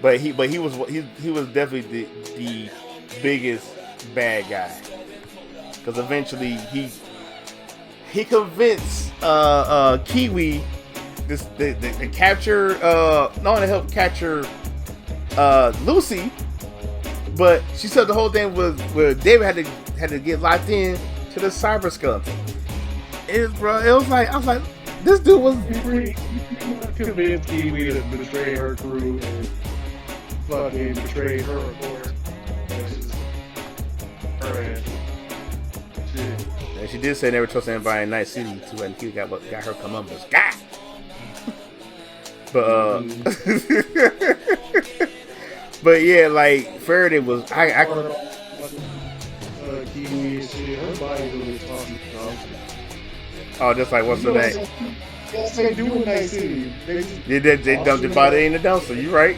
but he was definitely the biggest bad guy, because eventually he convinced Kiwi to capture not only help capture Lucy. But she said the whole thing was where David had to get locked in to the cyber skeleton. It was like, I was like, this dude was convinced Kiwi to betray her crew and fucking betray her, of course. That's just her ass. Shit. And she did say never trust anybody in Night City too, and Kiwi got her columbus. God. But But yeah, like Faraday was Kiwi and shit, her body really talking. Oh, just like what's her name? Yes, they do in Night City. They dumped the body in the dumpster. You right.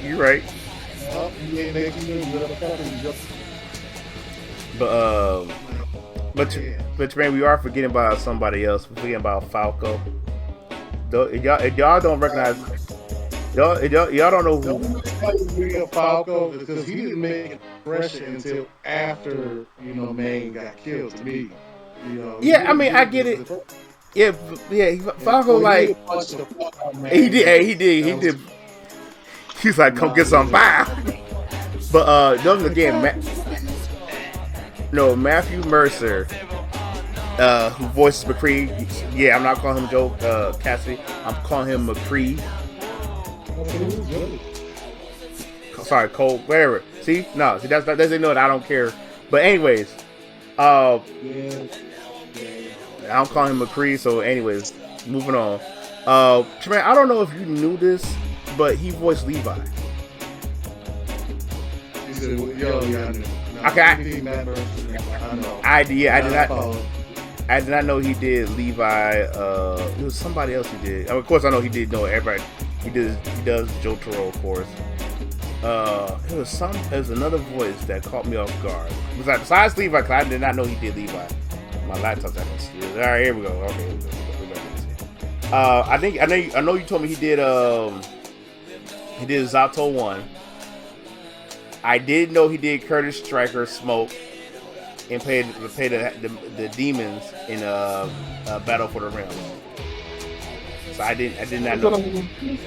But man, we are forgetting about somebody else. We're forgetting about Falco. If y'all don't recognize. Y'all don't know The who. only reason why you bring up Falco is because he didn't make an impression until after Maine got killed. To me, he Yeah, I didn't mean, do I it get it. the first. Yeah, yeah. And Falco well, he like did punch the fuck out of he Maine, did. Hey, but he did. He that was did. He's like, come nah, get some. yeah. Bye. But those The again, guy, no Matthew Mercer, who voices McCree. Yeah, I'm not calling him Joe Cassidy. I'm calling him McCree. Sorry, Cole. Whatever. See, no, see that doesn't know that I don't care. But anyways, yeah, I'm calling him McCree. So anyways, moving on. Tremaine, I don't know if you knew this, but he voiced Levi. he said, well, yo, yeah, I knew. No, Okay, anything Matt Mercer, I know. I did not. Follow. I did not know he did Levi. It was somebody else he did. Of course, I know he did know everybody. He does Jotaro, of course. It was another voice that caught me off guard. Besides Levi, because I did not know he did Levi. My laptop's acting stupid. All right, here we go. Okay, here we go. I know you told me he did Zato 1. I did know he did Curtis Stryker Smoke and played the demons in Battle for the Realm. So I did not know. He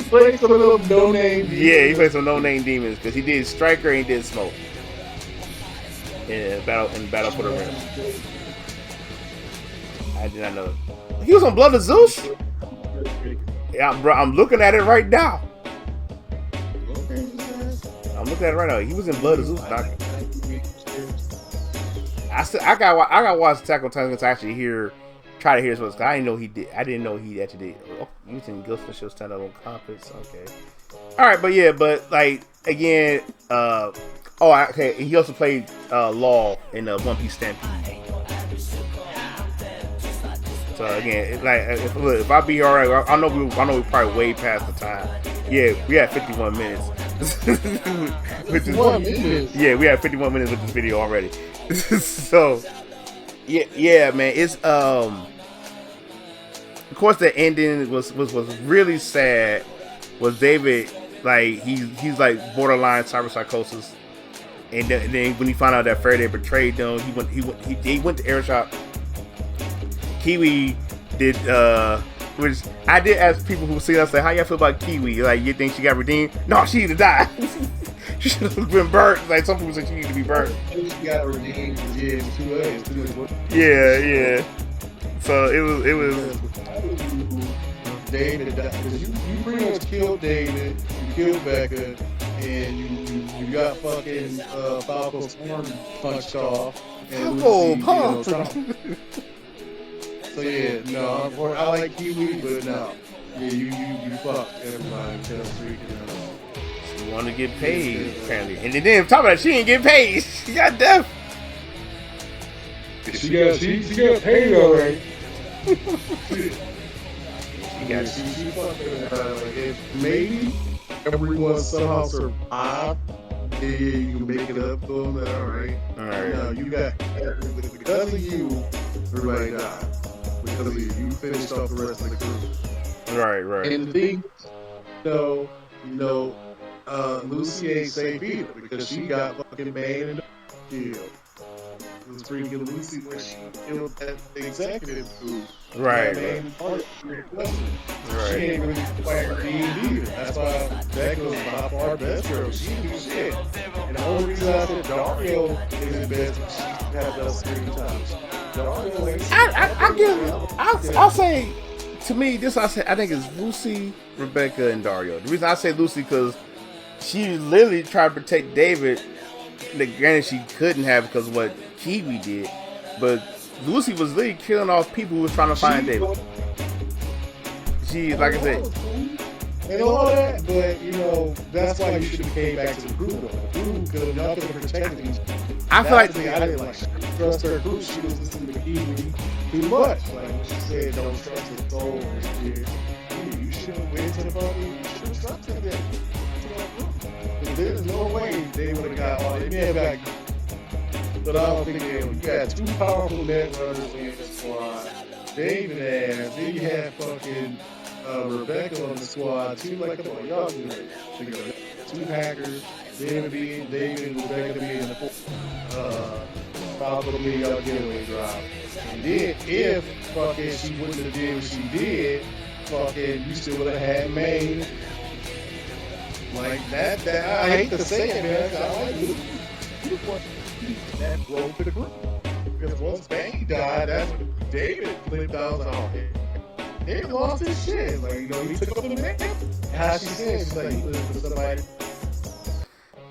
played some of those no-name. Yeah, he played some no-name demons because he did Stryker and he did Smoke in Battle for the Realm. I did not know. He was on Blood of Zeus. Yeah, bro, I'm looking at it right now. I'm looking at it right now. He was in Blood of Zeus, Doctor. I got watch Attack on Titan to actually try to hear his voice. I didn't know he did. I didn't know he actually did. Oh, using Ghost in the Show stand up on carpets. Okay. All right, but like again, okay. He also played Law in One Piece Stampede. So again, if I be here, all right, I know we probably way past the time. Yeah, we had 51 minutes. Yeah, we had 51 minutes with this video already. So yeah, man. It's of course the ending was really sad. Was David like he's like borderline cyberpsychosis, and then when he found out that Faraday betrayed them, he went to Airshop. Kiwi did which I did ask people who see us, like, how y'all feel about Kiwi? Like, you think she got redeemed? No, she need to die. She should have been burnt. Like, some people say she need to be burnt. She got redeemed. Yeah. So it was David died. You pretty much killed David, you killed Becca, and you got fucking Falco's arm punched off. And so yeah, no, I like Kiwi, but no. Yeah, you fucked everybody. She wanted to get paid, apparently. And then talking about she didn't get paid. She got death. She got paid already. She fucking maybe everyone somehow survived. Yeah, you can make it up for them. All right. Now you got because of you, everybody died. Because of you finished off the rest of the crew. Right. And the thing, Lucy ain't safe either because she got fucking banned and killed. It was freaking Lucy when she killed that executive dude. Right. She ain't really quite redeemed either. That's why that goes by far best girl. She do shit. And the only reason I said Dario is best because she had those screen times. I'll say, to me, I think it's Lucy, Rebecca, and Dario. The reason I say Lucy because she literally tried to protect David. Granted, she couldn't have because of what Kiwi did, but Lucy was literally killing off people who was trying to find David. She, like I said, and all that, but that's why you should have came back to the crew. The crew could have nothing to protect these. I feel like I didn't trust her crew. She was listening to Kiwi too much. Like she said, don't trust the soul this year. You shouldn't wait to the party. You should trust them. There's no way they would have got all. They may have got, but I don't think they would. You got two powerful net runners in the squad. David ass. Then you had fucking Rebecca on the squad. She was like, come on, y'all do it. So you got 2 hackers, David and Rebecca being the 4. Falco being y'all getaway drive. And then if fucking she wouldn't have did what she did, fucking you still would have had Maine. Like that I hate to say it, man. I like you that rolled to the group. Because once Bane died, that's when David flipped out. Okay. David lost his shit. Like, you know, he took up the man. How she said, she's like, he lives with somebody.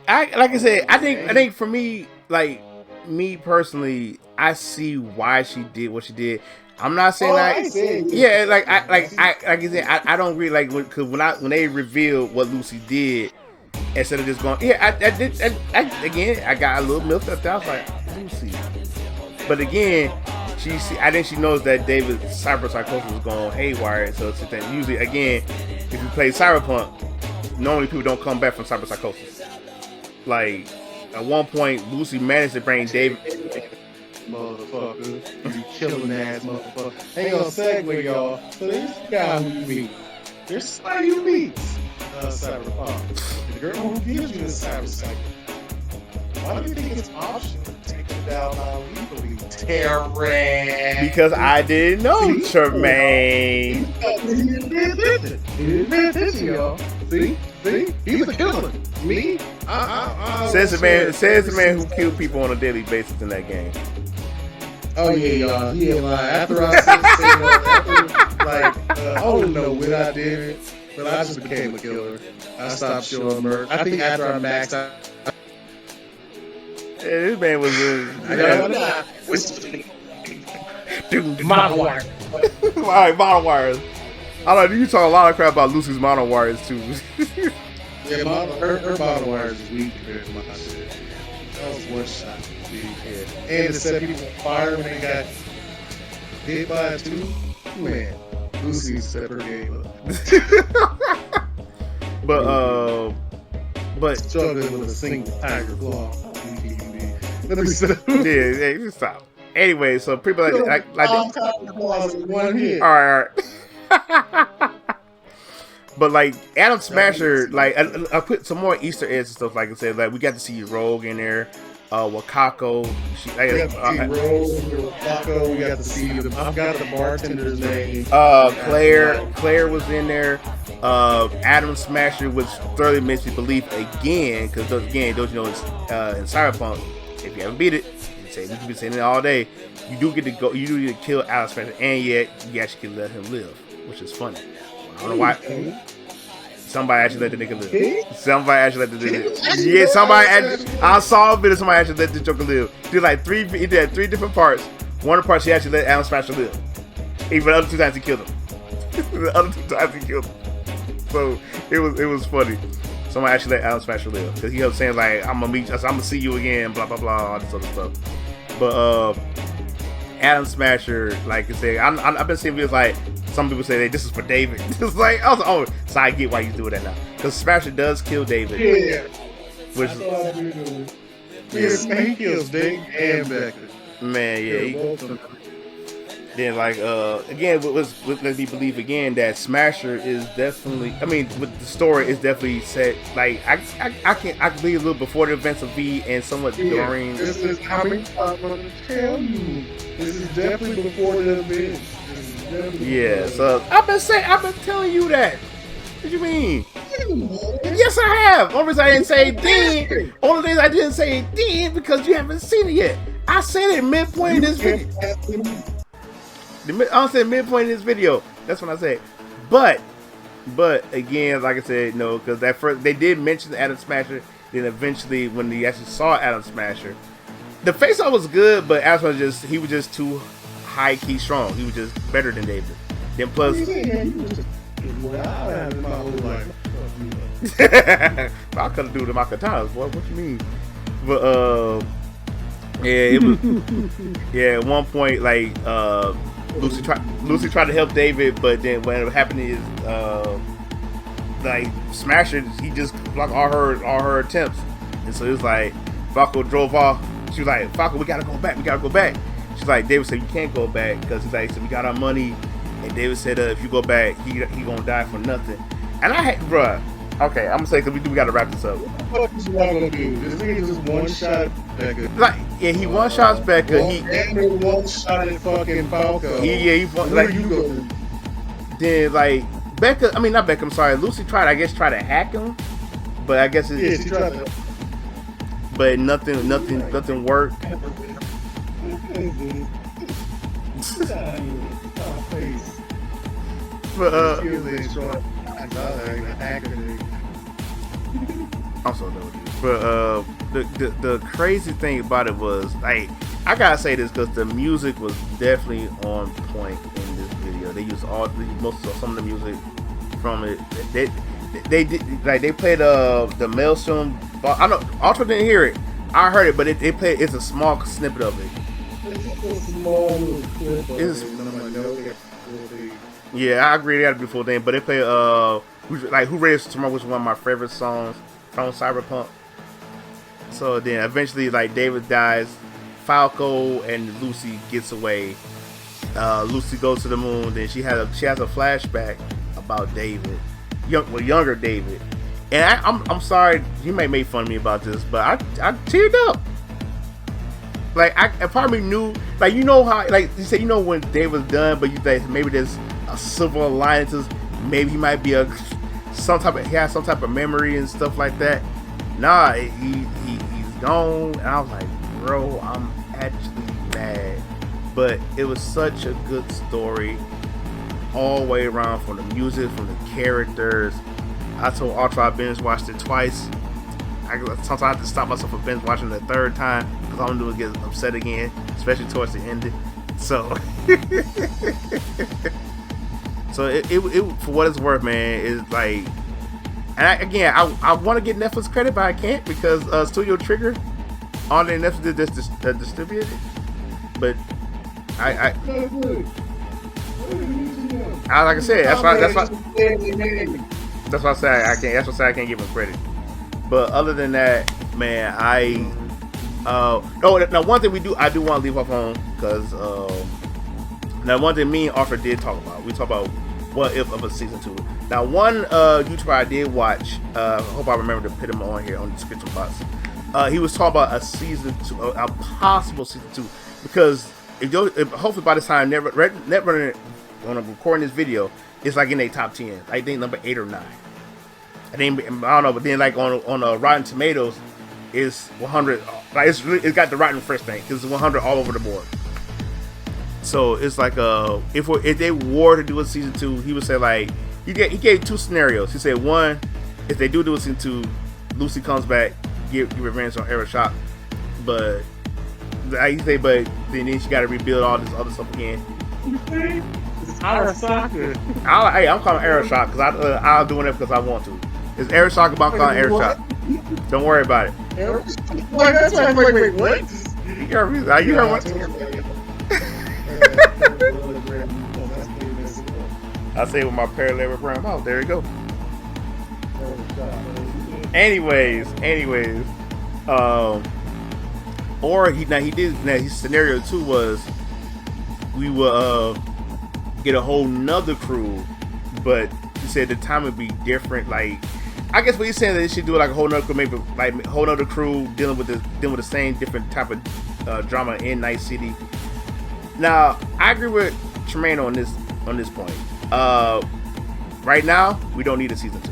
Like I said, I think for me, like me personally, I see why she did what she did. I'm not saying I don't really like because when they revealed what Lucy did, instead of just going, I got a little milk up there. I was like, Lucy, but again, I think she knows that David's cyber psychosis was going haywire. So it's that usually, again, if you play Cyberpunk, normally people don't come back from cyber psychosis. Like at one point, Lucy managed to bring David. Motherfucker, you killing ass motherfucker. Ain't gonna segue, y'all. So this guy who you meet, there's somebody you meet. Cyberpunk. The girl who gives you the cyber psycho. Why do you think it's optional to take it down legally? Terror. Because I didn't know, Tremaine. He didn't pay attention, y'all. See? He's a killer. Me? Says the man who killed people on a daily basis in that game. Oh yeah, y'all. He ain't lying. After I said that, I don't know when I did it, but I just became a killer. I stopped showing merch. I think after I maxed out. Yeah, this man was dude, model wires. Alright, model wires. I don't know, you talk a lot of crap about Lucy's model wires too. Yeah, her model wires is weak compared to my shit. That was one shot. And to set people on fire when they got hit by it too. Man, Lucy set her game up. But struggling with a single tiger claw. Let me just stop. Anyway, so people like one hit. All right. But like Adam Smasher, like I put some more Easter eggs and stuff. Like I said, like we got to see Rogue in there. Wakako. We got to see Rogue, Wakako. We got to see I forgot the bartender's name. Claire was in there. Adam Smasher was thoroughly makes me believe again, because don't you know in Cyberpunk, if you haven't beat it, we can be saying it all day. You do get to kill Adam Smasher, and yet you actually can let him live, which is funny. I don't know why. Somebody actually let the nigga live. Somebody actually let the nigga live. Yeah, somebody actually. I saw a video. Somebody actually let the Joker live. He did 3 different parts. One of the parts he actually let Adam Smasher live. Even the other 2 times he killed him. The other 2 times he killed him. So it was funny. Somebody actually let Adam Smasher live, because he kept saying like, I'm gonna see you again, blah blah blah, all this other stuff. But Adam Smasher, like I said, I've been seeing videos like some people say this is for David. It's like I was like, so I get why you do that now, because Smasher does kill David. Yeah. Which he kills David and Becca. Man, yeah. Then like again, let me believe again that Smasher is definitely. I mean, with the story is definitely set. Like I can believe a little before the events of V and somewhat during. This is coming. I'm gonna tell you. This is definitely before the event. Yeah. So I've been telling you that. What you mean? Yes, I have. Only reason I didn't say then. Only reason I didn't say then because you haven't seen it yet. I said it midpoint in this video. I said midpoint in this video. That's what I said. But again, like I said, no, because that first they did mention Adam Smasher. Then eventually, when he actually saw Adam Smasher, the face-off was good, but Adam he was just too high key strong. He was just better than David. Then plus, I couldn't do the Makatanas, boy. What you mean? But yeah, it was yeah. At one point, like Lucy tried to help David, but then what happened is like Smasher, he just blocked all her attempts, and so it was like Falco drove off. She was like, Falco, we gotta go back. She's like, David said, you can't go back, because he's like, so we got our money, and David said, if you go back, he gonna die for nothing. And I had, bruh. Okay, I'm gonna say because we gotta wrap this up. What is y'all gonna do? This nigga just one shot Becca. Like, yeah, he one shots Becca. And one shot at fucking Falco. He like you go. Then like Becca, I mean not Becca. I'm sorry, Lucy tried to hack him, but I guess she tried to. But nothing worked. But I'm so done with you. But the crazy thing about it was, like, I gotta say this because the music was definitely on point in this video. They used some of the music from it. They did, like, they played the Maelstrom. I know Ultra didn't hear it. I heard it, but they played. It's a small snippet of it. Yeah, I agree. They had a beautiful thing, but they play Who Raised Tomorrow, which is one of my favorite songs from Cyberpunk. So then eventually, like, David dies, Falco and Lucy gets away. Lucy goes to the moon. Then she has a flashback about David, younger David. And I'm sorry, you may make fun of me about this, but I teared up. Like, I part of me knew, like, you know how, like you said, you know when David was done, but you think maybe there's a silver alliances, maybe he might be he has some type of memory and stuff like that. Nah, he's gone, and I was like, bro, I'm actually mad. But it was such a good story all the way around, from the music, from the characters. I told Ultra I binge watched it twice. Sometimes I have to stop myself from binge watching it the third time because I'm going to get upset again, especially towards the ending. So, so it for what it's worth, man, is like, and I want to get Netflix credit, but I can't because Studio Trigger on their Netflix did distribute it. But I like I said, that's why I say I can't. That's why I say I can't give them credit. But other than that, man, now one thing I do want to leave off on, because now one thing me and Arthur did talk about. We talked about what if of a season 2. Now one YouTuber I did watch, I hope I remember to put him on here on the description box. He was talking about a season 2, a possible season 2, because if hopefully by this time Netrunner, when I'm recording this video, it's like in their top 10. I think number 8 or 9. I don't know, but then like on Rotten Tomatoes, it's 100. Like it's got the Rotten Fresh thing because it's 100 all over the board. So it's like if they were to do a season 2, he would say, like, he gave 2 scenarios. He said, one, if they do a season 2, Lucy comes back, get revenge on Aeroshock, but he say, but then she got to rebuild all this other stuff again. Arasaka. I'm calling Aeroshock because I'm doing it because I want to. It's Aeroshock about calling Aeroshock. Don't worry about it. Like, that's like, wait, what? You heard what? I say with my parallelogram. Oh, there you go. Anyways, or his scenario 2 was we will get a whole nother crew, but he said the time would be different. Like, I guess what he's saying that they should do like a whole nother crew, maybe like a whole nother crew dealing with the same different type of drama in Night City. Now, I agree with Tremaine on this point. Right now, we don't need a season 2.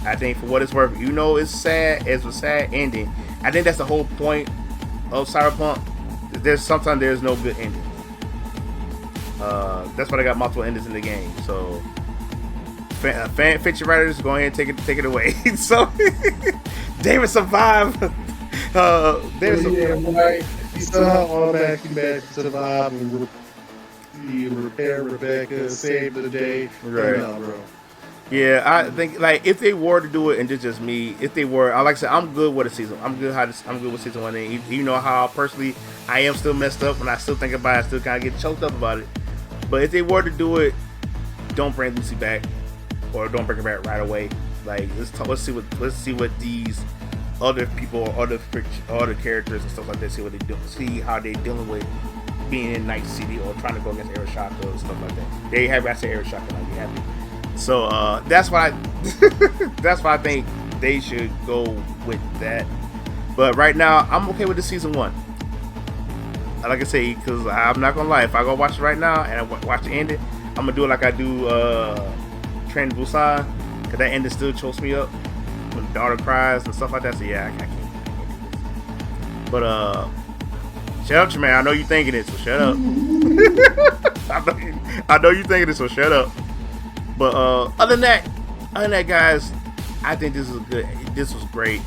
I think for what it's worth, it's sad. It's a sad ending. I think that's the whole point of Cyberpunk. Sometimes there's no good ending. That's why they got multiple endings in the game. So, fan fiction writers, go ahead and take it away. So, David survived. He somehow automatically survived and repair Rebecca, saved the day. Right, bro. Yeah, I think, like, if they were to do it, and just me, if they were, like I said, I'm good with a season. I'm good with season 1. And you know how personally I am still messed up, and I still think about it. I still kind of get choked up about it. But if they were to do it, don't bring Lucy back, or don't bring her back right away. Like, let's see what these other people, other characters and stuff like that, see what they do, see how they dealing with being in Night City or trying to go against Arashaka or stuff like that. They have I say Arashaka, like you happy. So that's why that's why I think they should go with that. But right now, I'm okay with the season 1. Like I say, because I'm not gonna lie, if I go watch it right now and I watch the ending, I'm gonna do it like I do Train to Busan, because that ending still chokes me up when the daughter cries and stuff like that. So yeah, I can't do this. But shut up, man. I know you thinking it, so shut up. I know you thinking it, so shut up. But other than that, guys, I think this is good. This was great.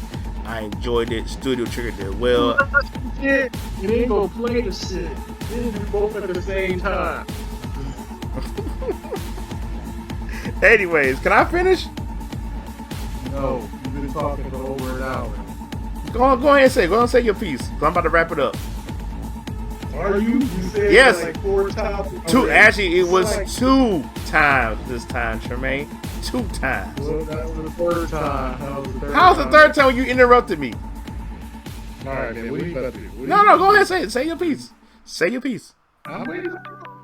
I enjoyed it. Studio Trigger did well. Shit, you ain't gonna play the shit. Then do both at the same time. Anyways, can I finish? No, you've been talking for over an hour. Go ahead and say your piece. I'm about to wrap it up. Are you? You said yes. Like 4 times. Two. Actually, it was like 2 times this time, Tremaine. 2 times. Well, that was the 3rd time. How's the 3rd time when you interrupted me? All right, man. What are you about to do? No. Go ahead and say it. Say your piece. Say your piece. I'm waiting.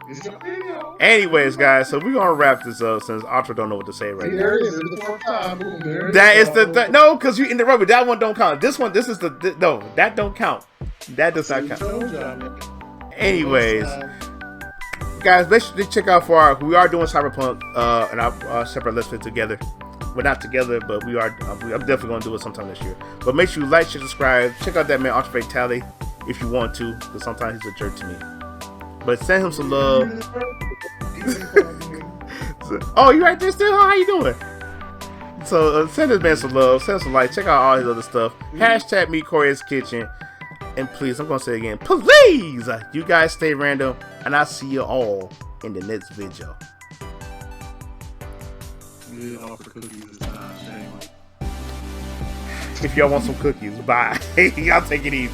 It's your video. Anyways, guys, so we're gonna wrap this up since Ultra don't know what to say right now. There it is. It's the 4th time. Boom, there that is the no, because you interrupted. That one don't count. This is the no. That don't count. That does not count. Anyways, guys, make sure to check out we are doing Cyberpunk and our separate Let's Play together. We're not together, but we are. I'm definitely gonna do it sometime this year. But make sure you like, share, subscribe. Check out that man Ultra Fatality if you want to, because sometimes he's a jerk to me. But send him some love. Oh, you right there still? How you doing? So send this man some love, send some like, check out all his other stuff. Hashtag Meet Corey's Kitchen. And please, I'm gonna say it again, please, you guys stay random, and I'll see you all in the next video. If y'all want some cookies, bye. Y'all take it easy.